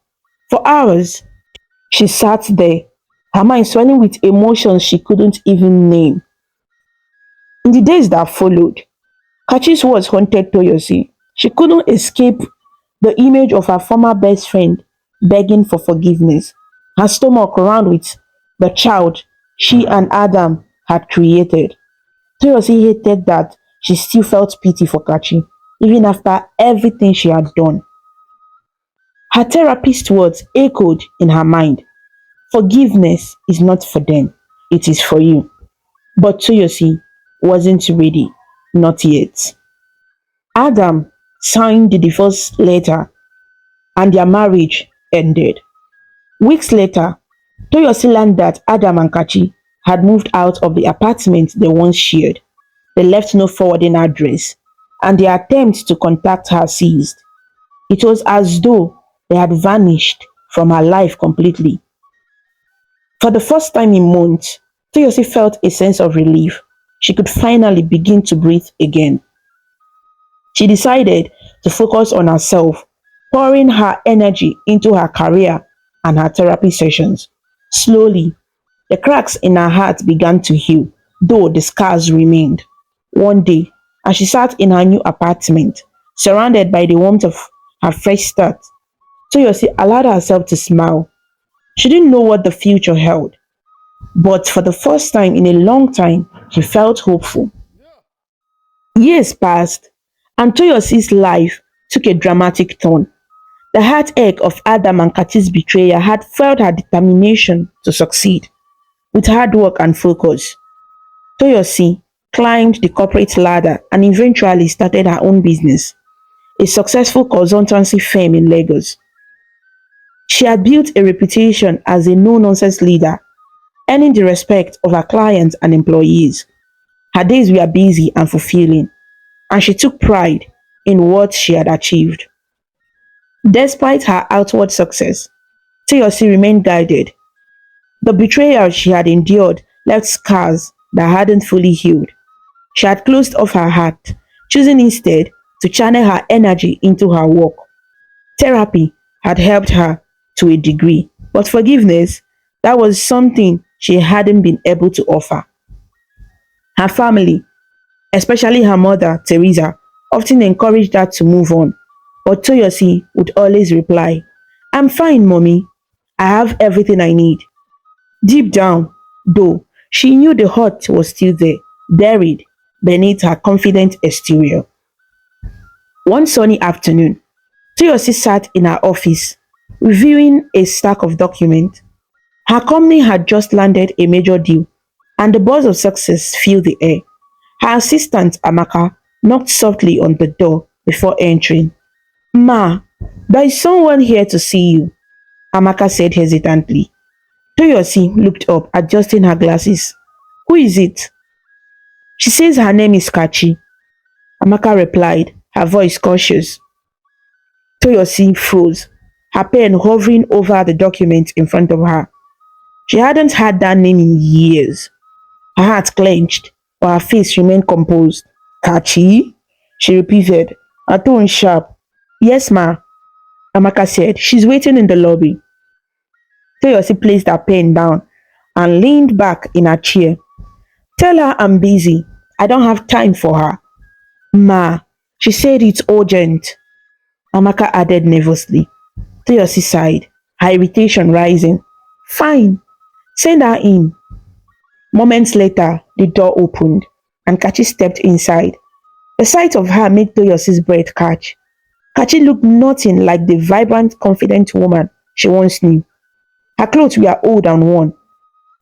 For hours, she sat there, her mind swelling with emotions she couldn't even name. In the days that followed, Kachi's words haunted Toyosi. She couldn't escape the image of her former best friend begging for forgiveness, her stomach round with the child she and Adam had created. Toyosi hated that she still felt pity for Kachi, even after everything she had done. Her therapist's words echoed in her mind. Forgiveness is not for them, it is for you. But Toyosi wasn't ready, not yet. Adam signed the divorce letter and their marriage ended. Weeks later, Toyosi learned that Adam and Kachi had moved out of the apartment they once shared. They left no forwarding address, and their attempts to contact her ceased. It was as though they had vanished from her life completely. For the first time in months, Toyosi felt a sense of relief. She could finally begin to breathe again. She decided to focus on herself, pouring her energy into her career and her therapy sessions. Slowly, the cracks in her heart began to heal, though the scars remained. One day, as she sat in her new apartment, surrounded by the warmth of her fresh start, Toyosi allowed herself to smile. She didn't know what the future held, but for the first time in a long time, she felt hopeful. Years passed, and Toyosi's life took a dramatic turn. The heartache of Adam and Kati's betrayal had fueled her determination to succeed. With hard work and focus, Toyosi climbed the corporate ladder and eventually started her own business, a successful consultancy firm in Lagos. She had built a reputation as a no-nonsense leader, earning the respect of her clients and employees. Her days were busy and fulfilling, and she took pride in what she had achieved. Despite her outward success, Toyosi remained guided. The betrayal she had endured left scars that hadn't fully healed. She had closed off her heart, choosing instead to channel her energy into her work. Therapy had helped her to a degree, but forgiveness, that was something she hadn't been able to offer. Her family, especially her mother, Teresa, often encouraged her to move on, but Toyosi would always reply, I'm fine, mommy. I have everything I need. Deep down, though, she knew the hurt was still there, buried beneath her confident exterior. One sunny afternoon, Toyosi sat in her office, reviewing a stack of documents. Her company had just landed a major deal, and the buzz of success filled the air. Her assistant, Amaka, knocked softly on the door before entering. Ma, there is someone here to see you, Amaka said hesitantly. Toyosi looked up, adjusting her glasses. Who is it? She says her name is Kachi, Amaka replied, her voice cautious. Toyosi froze, her pen hovering over the document in front of her. She hadn't heard that name in years. Her heart clenched, but her face remained composed. Kachi? She repeated, her tone sharp. Yes, ma, Amaka said. She's waiting in the lobby. Toyosi placed her pen down and leaned back in her chair. Tell her I'm busy. I don't have time for her. Ma, she said it's urgent, Amaka added nervously. Toyosi sighed, her irritation rising. Fine, send her in. Moments later, the door opened and Kachi stepped inside. The sight of her made Toyosi's breath catch. Kachi looked nothing like the vibrant, confident woman she once knew. Her clothes were old and worn,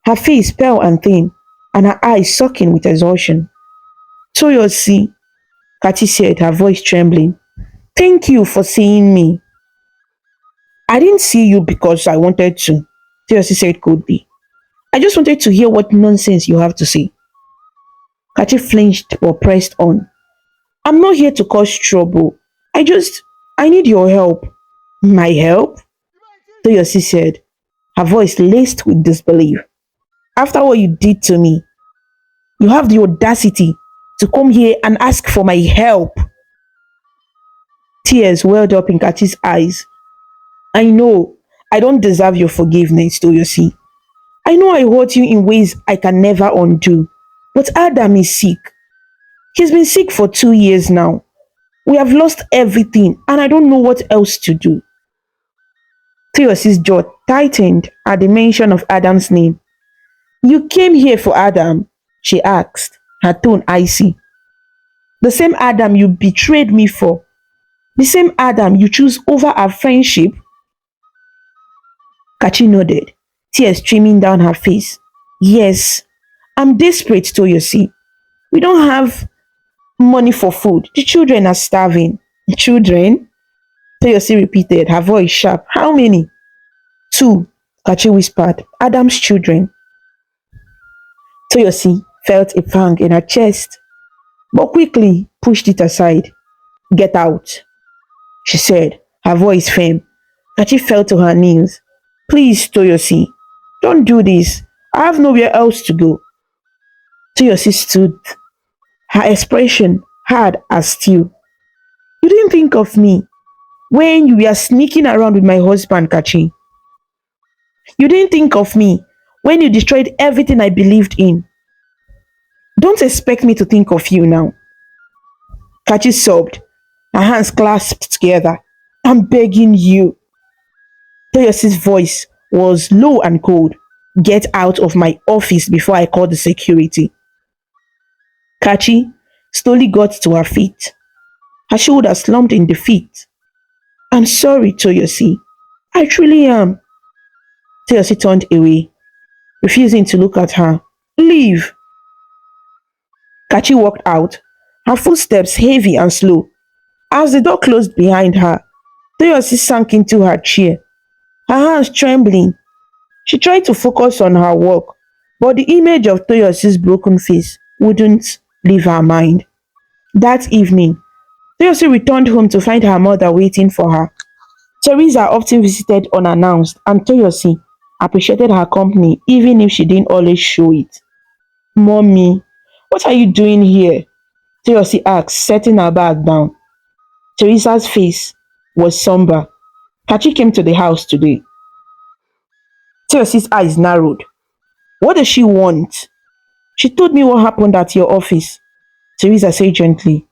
her face pale and thin, and her eyes sucking with exhaustion. Toyosi, Kachi said, her voice trembling. Thank you for seeing me. I didn't see you because I wanted to, Toyosi said coldly. I just wanted to hear what nonsense you have to say. Kachi flinched but pressed on. I'm not here to cause trouble. I need your help. My help? Toyosi said, her voice laced with disbelief. After what you did to me, you have the audacity to come here and ask for my help. Tears welled up in Kachi's eyes. I know I don't deserve your forgiveness, Toyosi. I know I hurt you in ways I can never undo. But Adam is sick. He's been sick for 2 years now. We have lost everything and I don't know what else to do. Theos's jaw tightened at the mention of Adam's name. You came here for Adam? She asked, her tone icy. The same Adam you betrayed me for. The same Adam you choose over our friendship? Kachi nodded, tears streaming down her face. Yes, I'm desperate, Toyosi. We don't have money for food. The children are starving. Children? Toyosi repeated, her voice sharp. How many? Two. Kachi whispered. Adam's children. Toyosi felt a pang in her chest, but quickly pushed it aside. Get out, she said, her voice firm. Kachi fell to her knees. Please, Toyosi, don't do this. I have nowhere else to go. Toyosi stood, her expression hard as steel. You didn't think of me when you were sneaking around with my husband, Kachi. You didn't think of me when you destroyed everything I believed in. Don't expect me to think of you now. Kachi sobbed, her hands clasped together. I'm begging you. Toyosi's voice was low and cold. Get out of my office before I call the security. Kachi slowly got to her feet. Her shoulders slumped in defeat. I'm sorry, Toyosi. I truly am. Toyosi turned away, refusing to look at her. Leave. Kachi walked out, her footsteps heavy and slow. As the door closed behind her, Toyosi sank into her chair, her hands trembling. She tried to focus on her work, but the image of Toyosi's broken face wouldn't leave her mind. That evening, Toyosi returned home to find her mother waiting for her. Teresa often visited unannounced, and Toyosi appreciated her company even if she didn't always show it. Mommy, what are you doing here? Toyosi asked, setting her bag down. Teresa's face was somber. Kachi came to the house today. Toyosi's eyes narrowed. What does she want? She told me what happened at your office. Teresa said gently.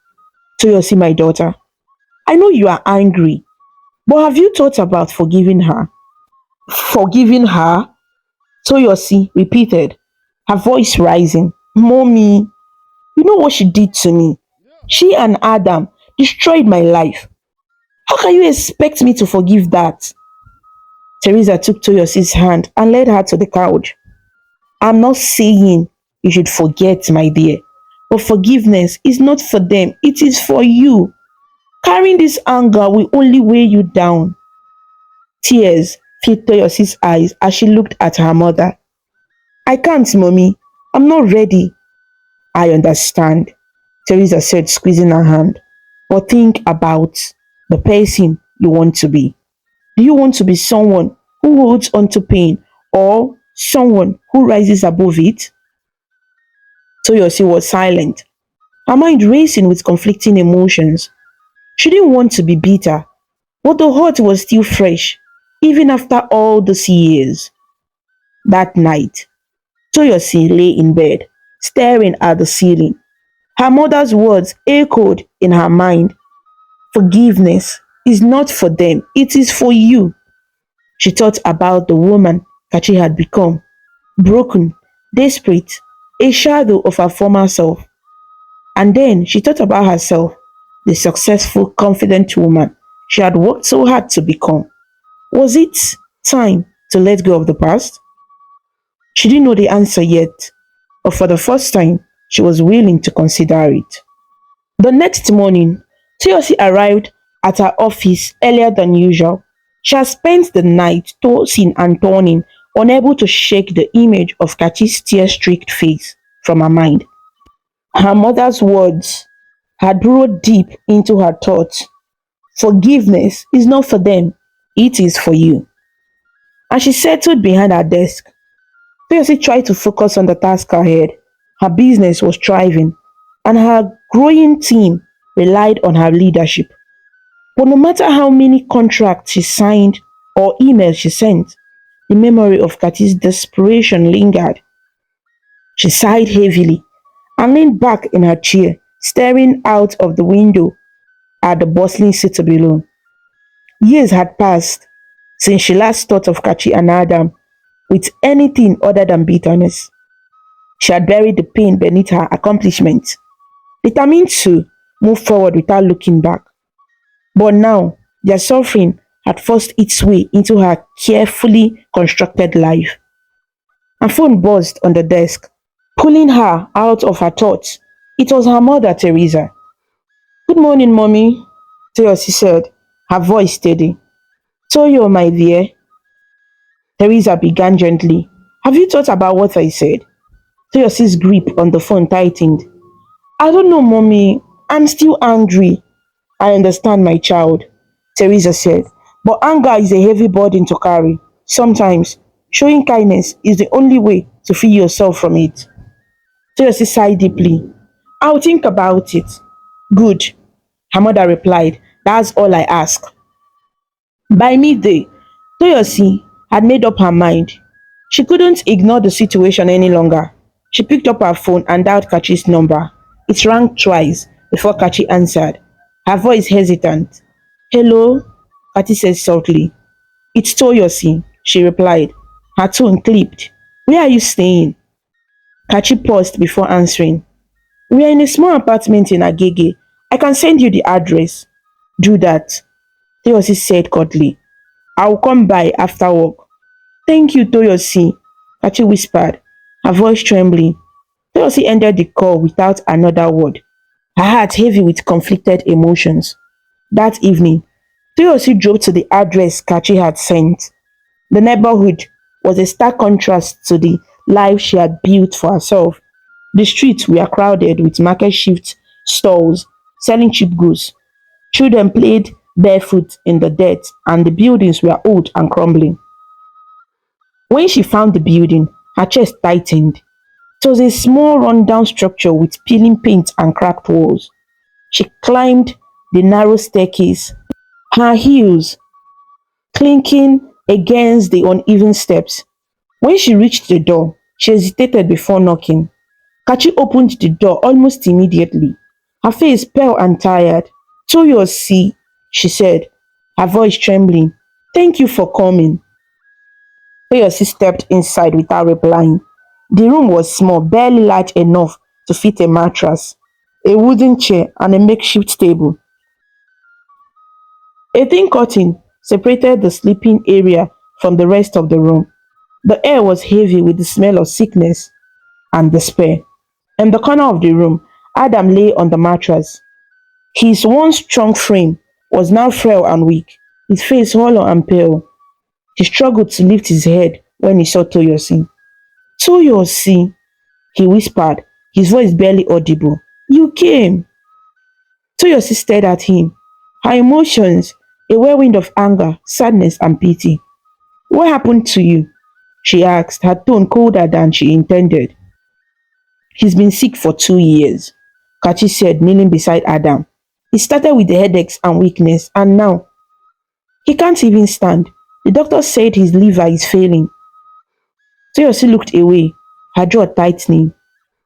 Toyosi, my daughter, I know you are angry, but have you thought about forgiving her? Forgiving her? Toyosi repeated, her voice rising. Mommy, you know what she did to me? She and Adam destroyed my life. How can you expect me to forgive that? Teresa took Toyosi's hand and led her to the couch. I'm not saying you should forget, my dear, but forgiveness is not for them, it is for you. Carrying this anger will only weigh you down. Tears filled Toyosi's eyes as she looked at her mother. I can't, mommy. I'm not ready. I understand, Teresa said, squeezing her hand. But think about the person you want to be. Do you want to be someone who holds on to pain or someone who rises above it? Toyosi was silent, her mind racing with conflicting emotions. She didn't want to be bitter, but the hurt was still fresh, even after all these years. That night, Toyosi lay in bed, staring at the ceiling. Her mother's words echoed in her mind. Forgiveness is not for them, it is for you. She thought about the woman Kachi had become, broken, desperate, a shadow of her former self. And then she thought about herself, the successful, confident woman she had worked so hard to become. Was it time to let go of the past? She didn't know the answer yet, but for the first time, she was willing to consider it. The next morning, Toyosi arrived at her office earlier than usual. She had spent the night tossing and turning, unable to shake the image of Kachi's tear-streaked face from her mind. Her mother's words had burrowed deep into her thoughts. Forgiveness is not for them, it is for you. As she settled behind her desk, Toyosi tried to focus on the task ahead. Her business was thriving, and her growing team relied on her leadership. But no matter how many contracts she signed or emails she sent, the memory of Kati's desperation lingered. She sighed heavily and leaned back in her chair, staring out of the window at the bustling city below. Years had passed since she last thought of Kachi and Adam with anything other than bitterness. She had buried the pain beneath her accomplishments, determined to move forward without looking back. But now, their suffering had forced its way into her carefully constructed life. Her phone buzzed on the desk, pulling her out of her thoughts. It was her mother, Teresa. Good morning, mommy, Toyosi said, her voice steady. Toyo, my dear. Teresa began gently. Have you thought about what I said? Toyosi's grip on the phone tightened. I don't know, mommy. I'm still angry. I understand, my child, Teresa said. But anger is a heavy burden to carry. Sometimes, showing kindness is the only way to free yourself from it. Toyosi sighed deeply. I'll think about it. Good, her mother replied. That's all I ask. By midday, Toyosi had made up her mind. She couldn't ignore the situation any longer. She picked up her phone and dialed Kachi's number. It rang twice before Kachi answered, her voice hesitant. Hello? Kachi said softly. It's Toyosi, she replied. Her tone clipped. Where are you staying? Kachi paused before answering. We are in a small apartment in Agege. I can send you the address. Do that, Toyosi said curtly. I'll come by after work. Thank you, Toyosi, Kachi whispered, her voice trembling. Toyosi ended the call without another word, her heart heavy with conflicted emotions. That evening, Toyosi drove to the address Kachi had sent. The neighborhood was a stark contrast to the life she had built for herself. The streets were crowded with market shift stalls selling cheap goods. Children played barefoot in the dirt, and the buildings were old and crumbling. When she found the building, her chest tightened. It was a small rundown structure with peeling paint and cracked walls. She climbed the narrow staircase, her heels clinking against the uneven steps. When she reached the door, she hesitated before knocking. Kachi opened the door almost immediately, her face pale and tired. Toyosi, she said, her voice trembling. Thank you for coming. Toyosi stepped inside without replying. The room was small, barely large enough to fit a mattress, a wooden chair, and a makeshift table. A thin curtain separated the sleeping area from the rest of the room. The air was heavy with the smell of sickness and despair. In the corner of the room, Adam lay on the mattress. His once strong frame was now frail and weak, his face hollow and pale. He struggled to lift his head when he saw Toyosi. Toyosi, he whispered, his voice barely audible. You came. Toyosi stared at him, her emotions a whirlwind of anger, sadness, and pity. What happened to you? She asked, her tone colder than she intended. He's been sick for 2 years, Kachi said, kneeling beside Adam. He started with the headaches and weakness, and now he can't even stand. The doctor said his liver is failing. Toyosi looked away, her jaw tightening.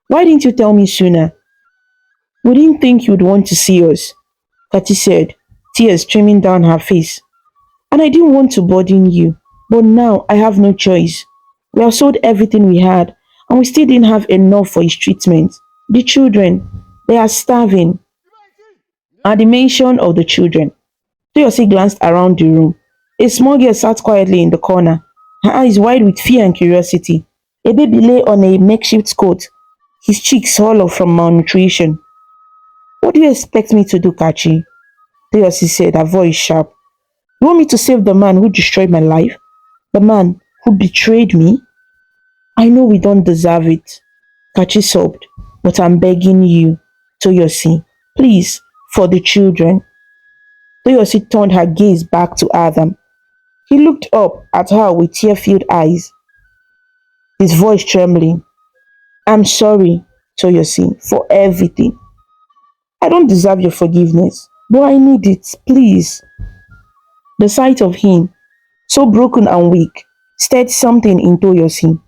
Why didn't you tell me sooner? We didn't think you'd want to see us, Kachi said, tears streaming down her face. And I didn't want to burden you, but now I have no choice. We have sold everything we had, and we still didn't have enough for his treatment. The children, they are starving. At the mention of the children, Toyosi glanced around the room. A small girl sat quietly in the corner, her eyes wide with fear and curiosity. A baby lay on a makeshift cot, his cheeks hollow from malnutrition. What do you expect me to do, Kachi? Toyosi said, her voice sharp. You want me to save the man who destroyed my life? The man who betrayed me? I know we don't deserve it. Kachi sobbed, but I'm begging you, Toyosi, please, for the children. Toyosi turned her gaze back to Adam. He looked up at her with tear-filled eyes, his voice trembling. I'm sorry, Toyosi, for everything. I don't deserve your forgiveness, but I need it, please. The sight of him, so broken and weak, stirred something in Toyosi.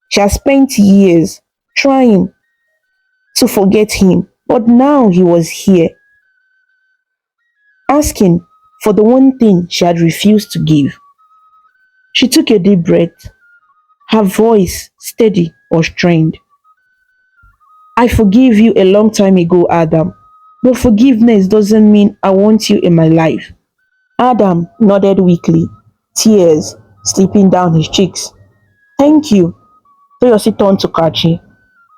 She had spent years trying to forget him, but now he was here, asking for the one thing she had refused to give. She took a deep breath, her voice steady or strained. I forgave you a long time ago, Adam, but forgiveness doesn't mean I want you in my life. Adam nodded weakly, tears slipping down his cheeks. Thank you. Toyosi turned to Kachi.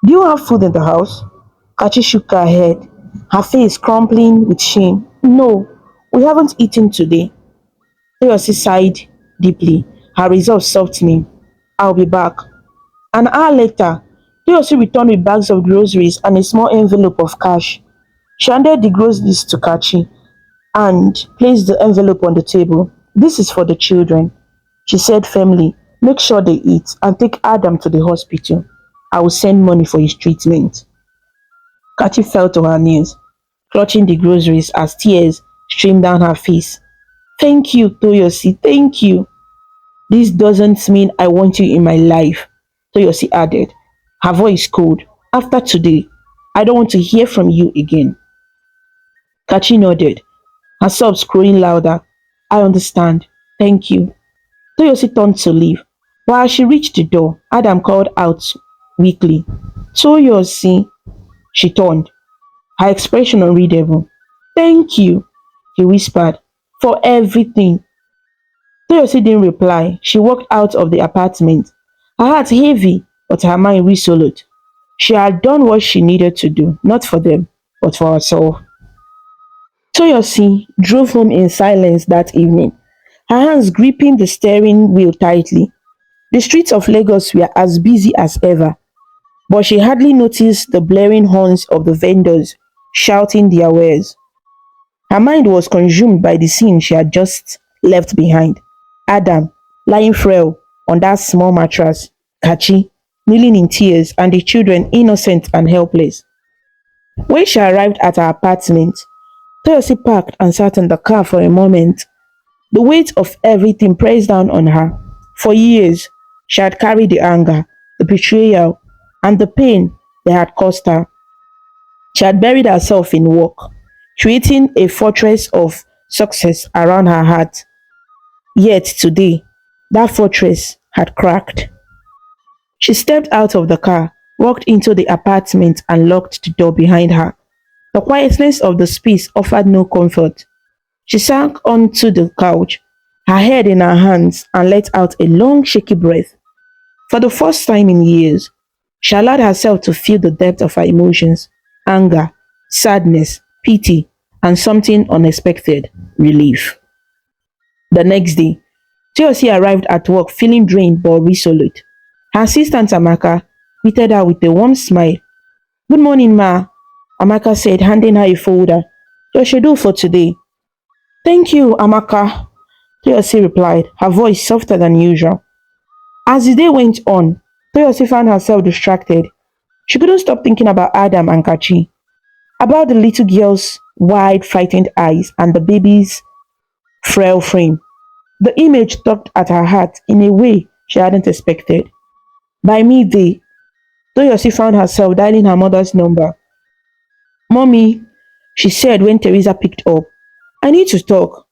Do you have food in the house? Kachi shook her head, her face crumpling with shame. No, we haven't eaten today. Toyosi sighed deeply, Her resolve softening. I'll be back. An hour later, Toyosi returned with bags of groceries and a small envelope of cash. She handed the groceries to Kachi and placed the envelope on the table. This is for the children, she said firmly. Make sure they eat and take Adam to the hospital. I will send money for his treatment. Kachi fell to her knees, clutching the groceries as tears streamed down her face. Thank you, Toyosi, thank you. This doesn't mean I want you in my life, Toyosi added, her voice cold. After today, I don't want to hear from you again. Kachi nodded, her sobs growing louder. I understand. Thank you. Toyosi turned to leave. But as she reached the door, Adam called out weakly. Toyosi. She turned, her expression unreadable. Thank you, he whispered, for everything. Toyosi didn't reply. She walked out of the apartment, her heart heavy, but her mind resolute. She had done what she needed to do, not for them, but for herself. Toyosi drove home in silence that evening, her hands gripping the steering wheel tightly. The streets of Lagos were as busy as ever, but she hardly noticed the blaring horns of the vendors shouting their wares. Her mind was consumed by the scene she had just left behind. Adam, lying frail on that small mattress, Kachi, kneeling in tears, and the children innocent and helpless. When she arrived at her apartment, Toyosi parked and sat in the car for a moment. The weight of everything pressed down on her. For years, she had carried the anger, the betrayal, and the pain they had caused her. She had buried herself in work, creating a fortress of success around her heart. Yet today, that fortress had cracked. She stepped out of the car, walked into the apartment, and locked the door behind her. The quietness of the space offered no comfort. She sank onto the couch, her head in her hands, and let out a long, shaky breath. For the first time in years, she allowed herself to feel the depth of her emotions: anger, sadness, pity, and something unexpected: relief. The next day, Toyosi arrived at work feeling drained but resolute. Her assistant Amaka greeted her with a warm smile. Good morning, Ma, Amaka said, handing her a folder. Your schedule for today. Thank you, Amaka, Toyosi replied, her voice softer than usual. As the day went on, Toyosi found herself distracted. She couldn't stop thinking about Adam and Kachi, about the little girl's wide, frightened eyes and the baby's frail frame. The image tugged at her heart in a way she hadn't expected. By midday, Toyosi found herself dialing her mother's number. Mommy, she said when Teresa picked up. I need to talk.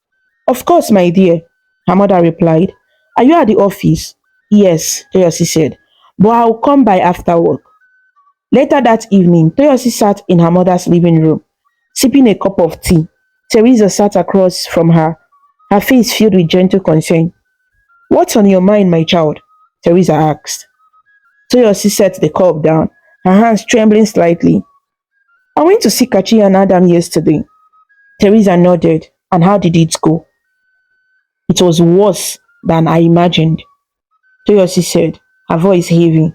Of course, my dear, her mother replied. Are you at the office? Yes, Toyosi said, but I'll come by after work. Later that evening, Toyosi sat in her mother's living room, sipping a cup of tea. Teresa sat across from her face filled with gentle concern. What's on your mind, my child? Teresa asked. Toyosi set the cup down, her hands trembling slightly. I went to see Kachi and Adam yesterday. Teresa nodded. And how did it go? It was worse than I imagined, Toyosi said, her voice heavy.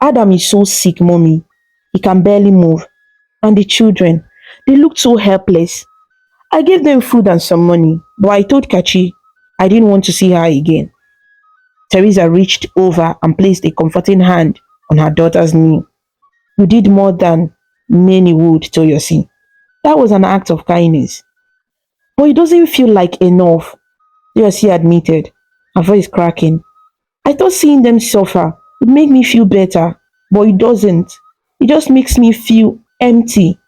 Adam is so sick, mommy. He can barely move. And the children, they looked so helpless. I gave them food and some money, but I told Kachi I didn't want to see her again. Teresa reached over and placed a comforting hand on her daughter's knee. You did more than many would, Toyosi. That was an act of kindness. But it doesn't feel like enough, Toyosi admitted, her voice cracking. I thought seeing them suffer would make me feel better, but it doesn't. It just makes me feel empty.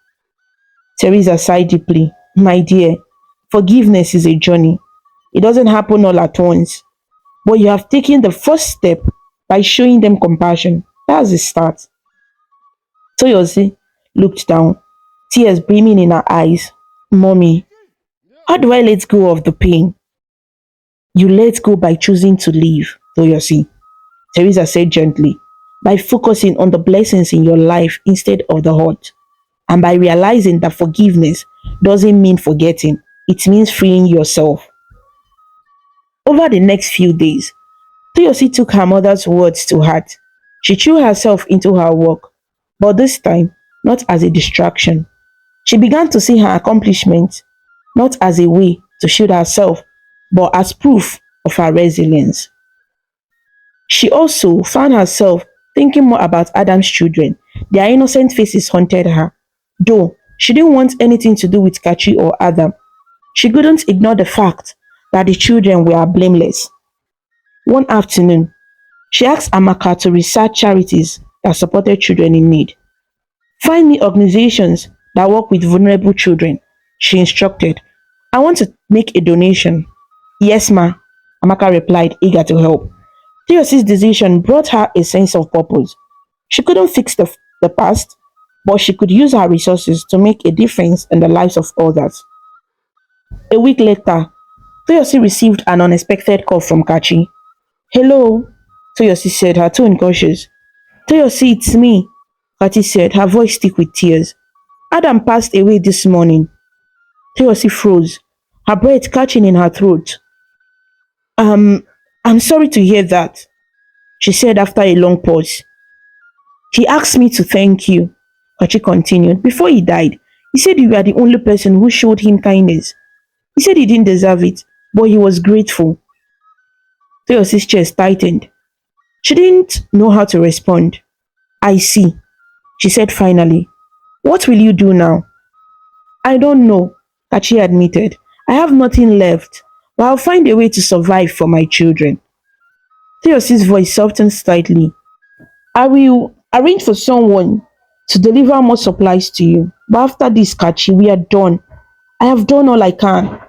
Teresa sighed deeply. My dear, forgiveness is a journey. It doesn't happen all at once. But you have taken the first step by showing them compassion. That's the start. Toyosi looked down, tears brimming in her eyes. Mommy, how do I let go of the pain? You let go by choosing to leave, Toyosi, Teresa said gently, by focusing on the blessings in your life instead of the hurt, and by realizing that forgiveness doesn't mean forgetting, it means freeing yourself. Over the next few days, Toyosi took her mother's words to heart. She threw herself into her work, but this time not as a distraction. She began to see her accomplishments not as a way to shield herself, but as proof of her resilience. She also found herself thinking more about Adam's children. Their innocent faces haunted her. Though she didn't want anything to do with Kachi or Adam, she couldn't ignore the fact that the children were blameless. One afternoon, she asked Amaka to research charities that supported children in need. Find me organizations that work with vulnerable children, she instructed. I want to make a donation. Yes, ma, Amaka replied, eager to help. Theos's decision brought her a sense of purpose. She couldn't fix the past, but she could use her resources to make a difference in the lives of others. A week later, Toyosi received an unexpected call from Kachi. Hello, Toyosi said, her tone cautious. Toyosi, it's me, Kachi said, her voice thick with tears. Adam passed away this morning. Toyosi froze, her breath catching in her throat. Um, I'm sorry to hear that, she said after a long pause. He asked me to thank you, Kachi continued. Before he died, he said you were the only person who showed him kindness. He said he didn't deserve it, but he was grateful. Toyosi's chest tightened. She didn't know how to respond. I see, she said finally. What will you do now? I don't know, Kachi admitted. I have nothing left, but I'll find a way to survive for my children. Toyosi's voice softened slightly. I will arrange for someone to deliver more supplies to you. But after this, Kachi, we are done. I have done all I can.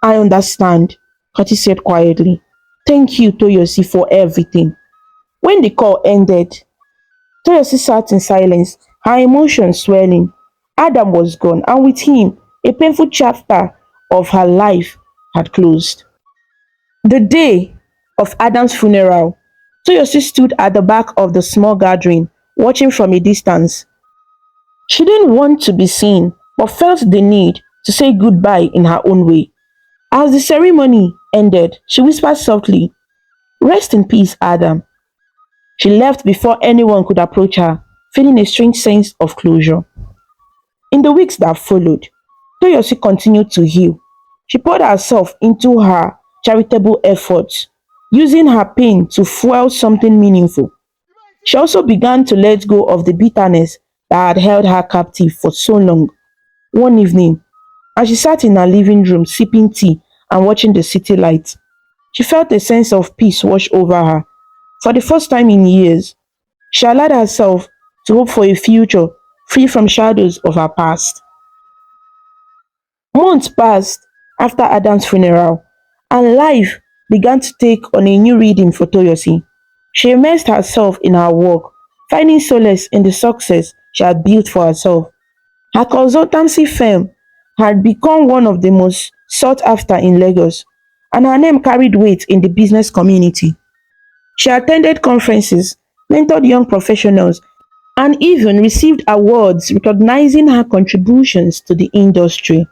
I understand, Kachi said quietly. Thank you, Toyosi, for everything. When the call ended, Toyosi sat in silence, her emotions swelling. Adam was gone, and with him, a painful chapter of her life had closed. The day of Adam's funeral, Toyosi stood at the back of the small gathering, watching from a distance. She didn't want to be seen, but felt the need to say goodbye in her own way. As the ceremony ended, she whispered softly, Rest in peace, Adam. She left before anyone could approach her, feeling a strange sense of closure. In the weeks that followed, Toyosi continued to heal. She poured herself into her charitable efforts, using her pain to fuel something meaningful. She also began to let go of the bitterness that had held her captive for so long. One evening, as she sat in her living room sipping tea and watching the city lights, she felt a sense of peace wash over her. For the first time in years, she allowed herself to hope for a future free from shadows of her past. Months passed after Adam's funeral, and life began to take on a new rhythm for Toyosi. She immersed herself in her work, finding solace in the success she had built for herself. Her consultancy firm had become one of the most sought after in Lagos, and her name carried weight in the business community. She attended conferences, mentored young professionals, and even received awards recognizing her contributions to the industry.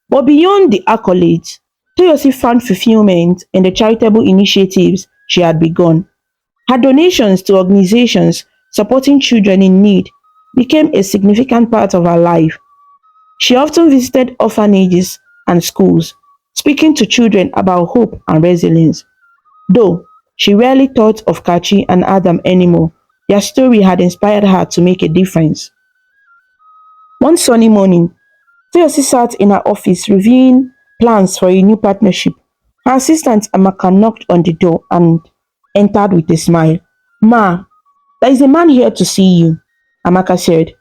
But beyond the accolades, Toyosi found fulfillment in the charitable initiatives she had begun. Her donations to organizations supporting children in need became a significant part of her life. She often visited orphanages and schools, speaking to children about hope and resilience. Though she rarely thought of Kachi and Adam anymore, their story had inspired her to make a difference. One sunny morning, Toyosi sat in her office reviewing plans for a new partnership. Her assistant Amaka knocked on the door and entered with a smile. Ma, there is a man here to see you, Amaka said.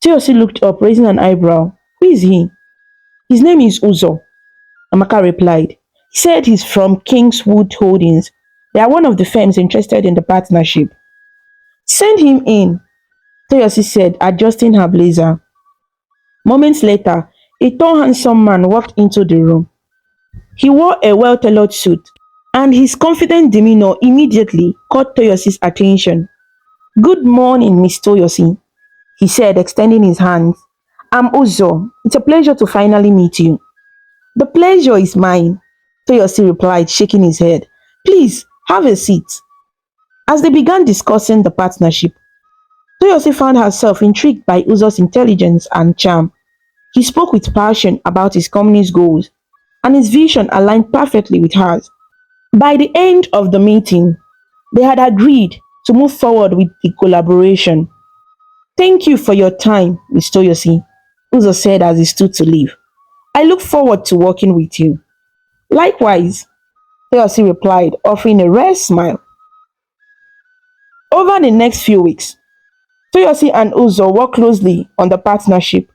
Toyosi looked up, raising an eyebrow. Who is he? His name is Uzo, Amaka replied. He said he's from Kingswood Holdings. They are one of the firms interested in the partnership. Send him in, Toyosi said, adjusting her blazer. Moments later, a tall, handsome man walked into the room. He wore a well-tailored suit, and his confident demeanor immediately caught Toyosi's attention. Good morning, Miss Toyosi, he said, extending his hands. I'm Uzo. It's a pleasure to finally meet you. The pleasure is mine, Toyosi replied, shaking his head. Please, Have a seat. As they began discussing the partnership, Toyosi found herself intrigued by Uzo's intelligence and charm. He spoke with passion about his company's goals, and his vision aligned perfectly with hers. By the end of the meeting, they had agreed to move forward with the collaboration. Thank you for your time, Miss Toyosi, Uzo said as he stood to leave. I look forward to working with you. Likewise, Toyosi replied, offering a rare smile. Over the next few weeks, Toyosi and Uzo worked closely on the partnership.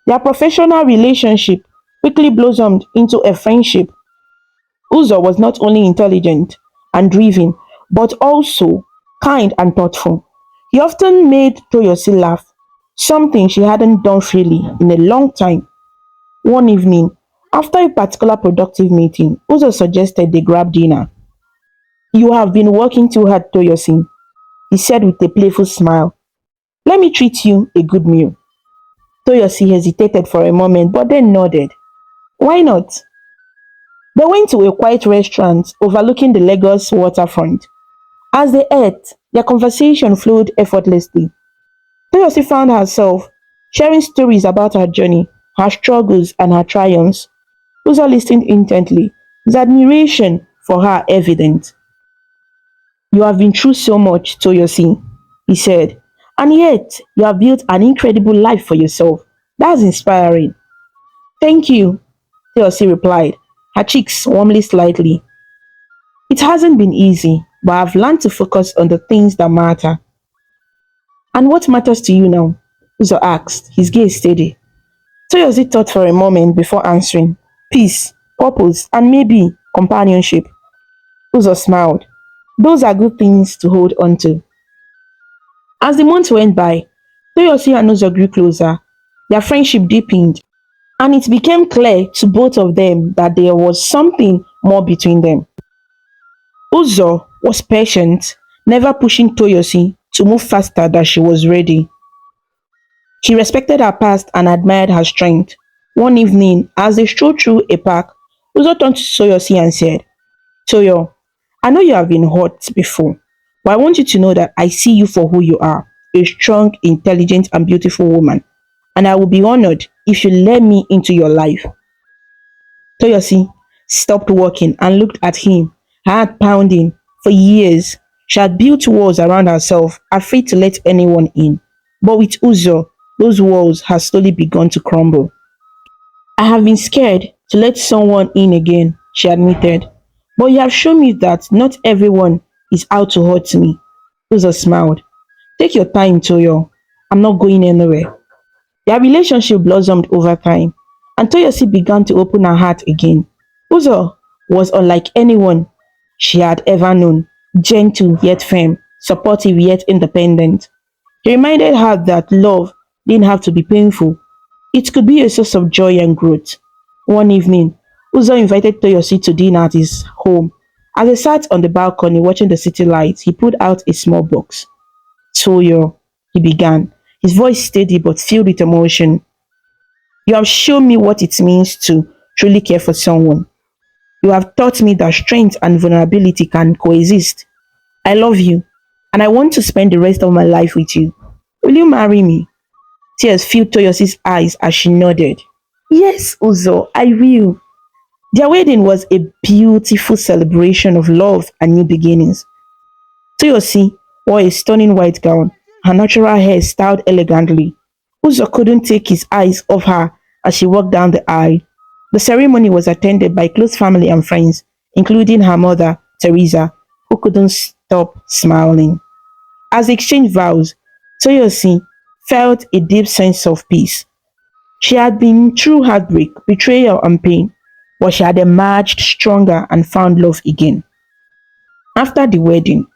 Their professional relationship quickly blossomed into a friendship. Uzo was not only intelligent and driven, but also kind and thoughtful. He often made Toyosi laugh, something she hadn't done freely in a long time. One evening, after a particular productive meeting, Uzo suggested they grab dinner. You have been working too hard, Toyosi, he said with a playful smile. Let me treat you a good meal. Toyosi hesitated for a moment but then nodded. Why not? They went to a quiet restaurant overlooking the Lagos waterfront. As they ate, their conversation flowed effortlessly. Toyosi found herself sharing stories about her journey, her struggles, and her triumphs. Uzo listened intently, his admiration for her evident. You have been through so much, Toyosi, he said, and yet you have built an incredible life for yourself. That's inspiring. Thank you, Toyosi replied, her cheeks warmly slightly. It hasn't been easy, but I've learned to focus on the things that matter. And what matters to you now? Uzo asked, his gaze steady. Toyosi thought for a moment before answering. Peace, purpose, and maybe companionship. Uzo smiled. Those are good things to hold on to. As the months went by, Toyosi and Uzo grew closer. Their friendship deepened, and it became clear to both of them that there was something more between them. Uzo was patient, never pushing Toyosi to move faster than she was ready. He respected her past and admired her strength. One evening, as they strolled through a park, Uzo turned to Toyosi and said, Toyo, I know you have been hurt before, but I want you to know that I see you for who you are, a strong, intelligent, and beautiful woman, and I will be honored if you let me into your life. Toyosi stopped walking and looked at him, her heart pounding. For years, she had built walls around herself, afraid to let anyone in. But with Uzo, those walls had slowly begun to crumble. I have been scared to let someone in again, she admitted. But you have shown me that not everyone is out to hurt me. Uzo smiled. Take your time, Toyo. I'm not going anywhere. Their relationship blossomed over time, and Toyosi began to open her heart again. Uzo was unlike anyone she had ever known, gentle yet firm, supportive yet independent. He reminded her that love didn't have to be painful. It could be a source of joy and growth. One evening, Uzo invited Toyosi to dinner at his home. As they sat on the balcony watching the city lights, he pulled out a small box. Toyo, he began, his voice steady but filled with emotion. You have shown me what it means to truly care for someone. You have taught me that strength and vulnerability can coexist. I love you, and I want to spend the rest of my life with you. Will you marry me? Tears filled Toyosi's eyes as she nodded. Yes, Uzo, I will. Their wedding was a beautiful celebration of love and new beginnings. Toyosi wore a stunning white gown, her natural hair styled elegantly. Uzo couldn't take his eyes off her as she walked down the aisle. The ceremony was attended by close family and friends, including her mother, Teresa, who couldn't stop smiling. As they exchanged vows, Toyosi felt a deep sense of peace. She had been through heartbreak, betrayal, and pain, but she had emerged stronger and found love again. After the wedding,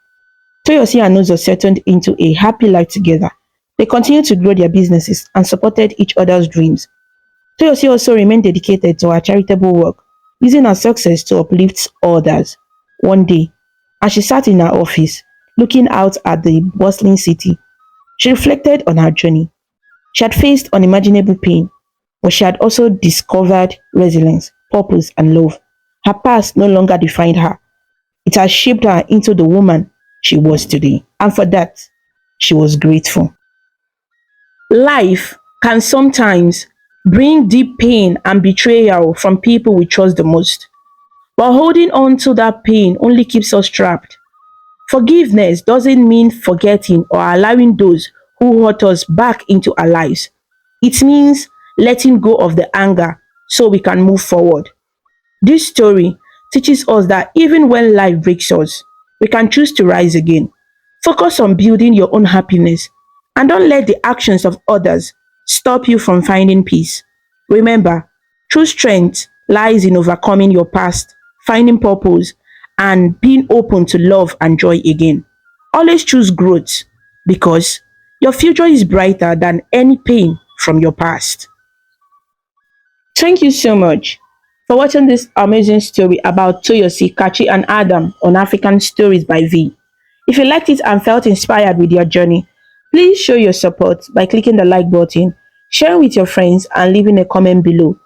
Toyosi and Uzo settled into a happy life together. They continued to grow their businesses and supported each other's dreams. Toyosi also remained dedicated to her charitable work, using her success to uplift others. One day, as she sat in her office, looking out at the bustling city, she reflected on her journey. She had faced unimaginable pain, but she had also discovered resilience, purpose, and love. Her past no longer defined her. It has shaped her into the woman she was today. And for that, she was grateful. Life can sometimes bring deep pain and betrayal from people we trust the most. But holding on to that pain only keeps us trapped. Forgiveness doesn't mean forgetting or allowing those who hurt us back into our lives. It means letting go of the anger so we can move forward. This story teaches us that even when life breaks us, we can choose to rise again. Focus on building your own happiness and don't let the actions of others stop you from finding peace. Remember, true strength lies in overcoming your past, finding purpose, and being open to love and joy again. Always choose growth because your future is brighter than any pain from your past. Thank you so much for watching this amazing story about Toyosi, Kachi, and Adam on African Stories by V. If you liked it and felt inspired with your journey, please show your support by clicking the like button, sharing with your friends, and leaving a comment below.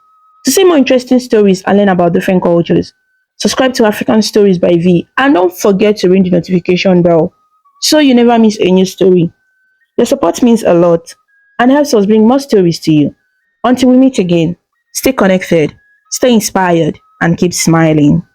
To see more interesting stories and learn about different cultures, subscribe to African Stories by V and don't forget to ring the notification bell so you never miss a new story. Your support means a lot and helps us bring more stories to you. Until we meet again, stay connected, stay inspired, and keep smiling.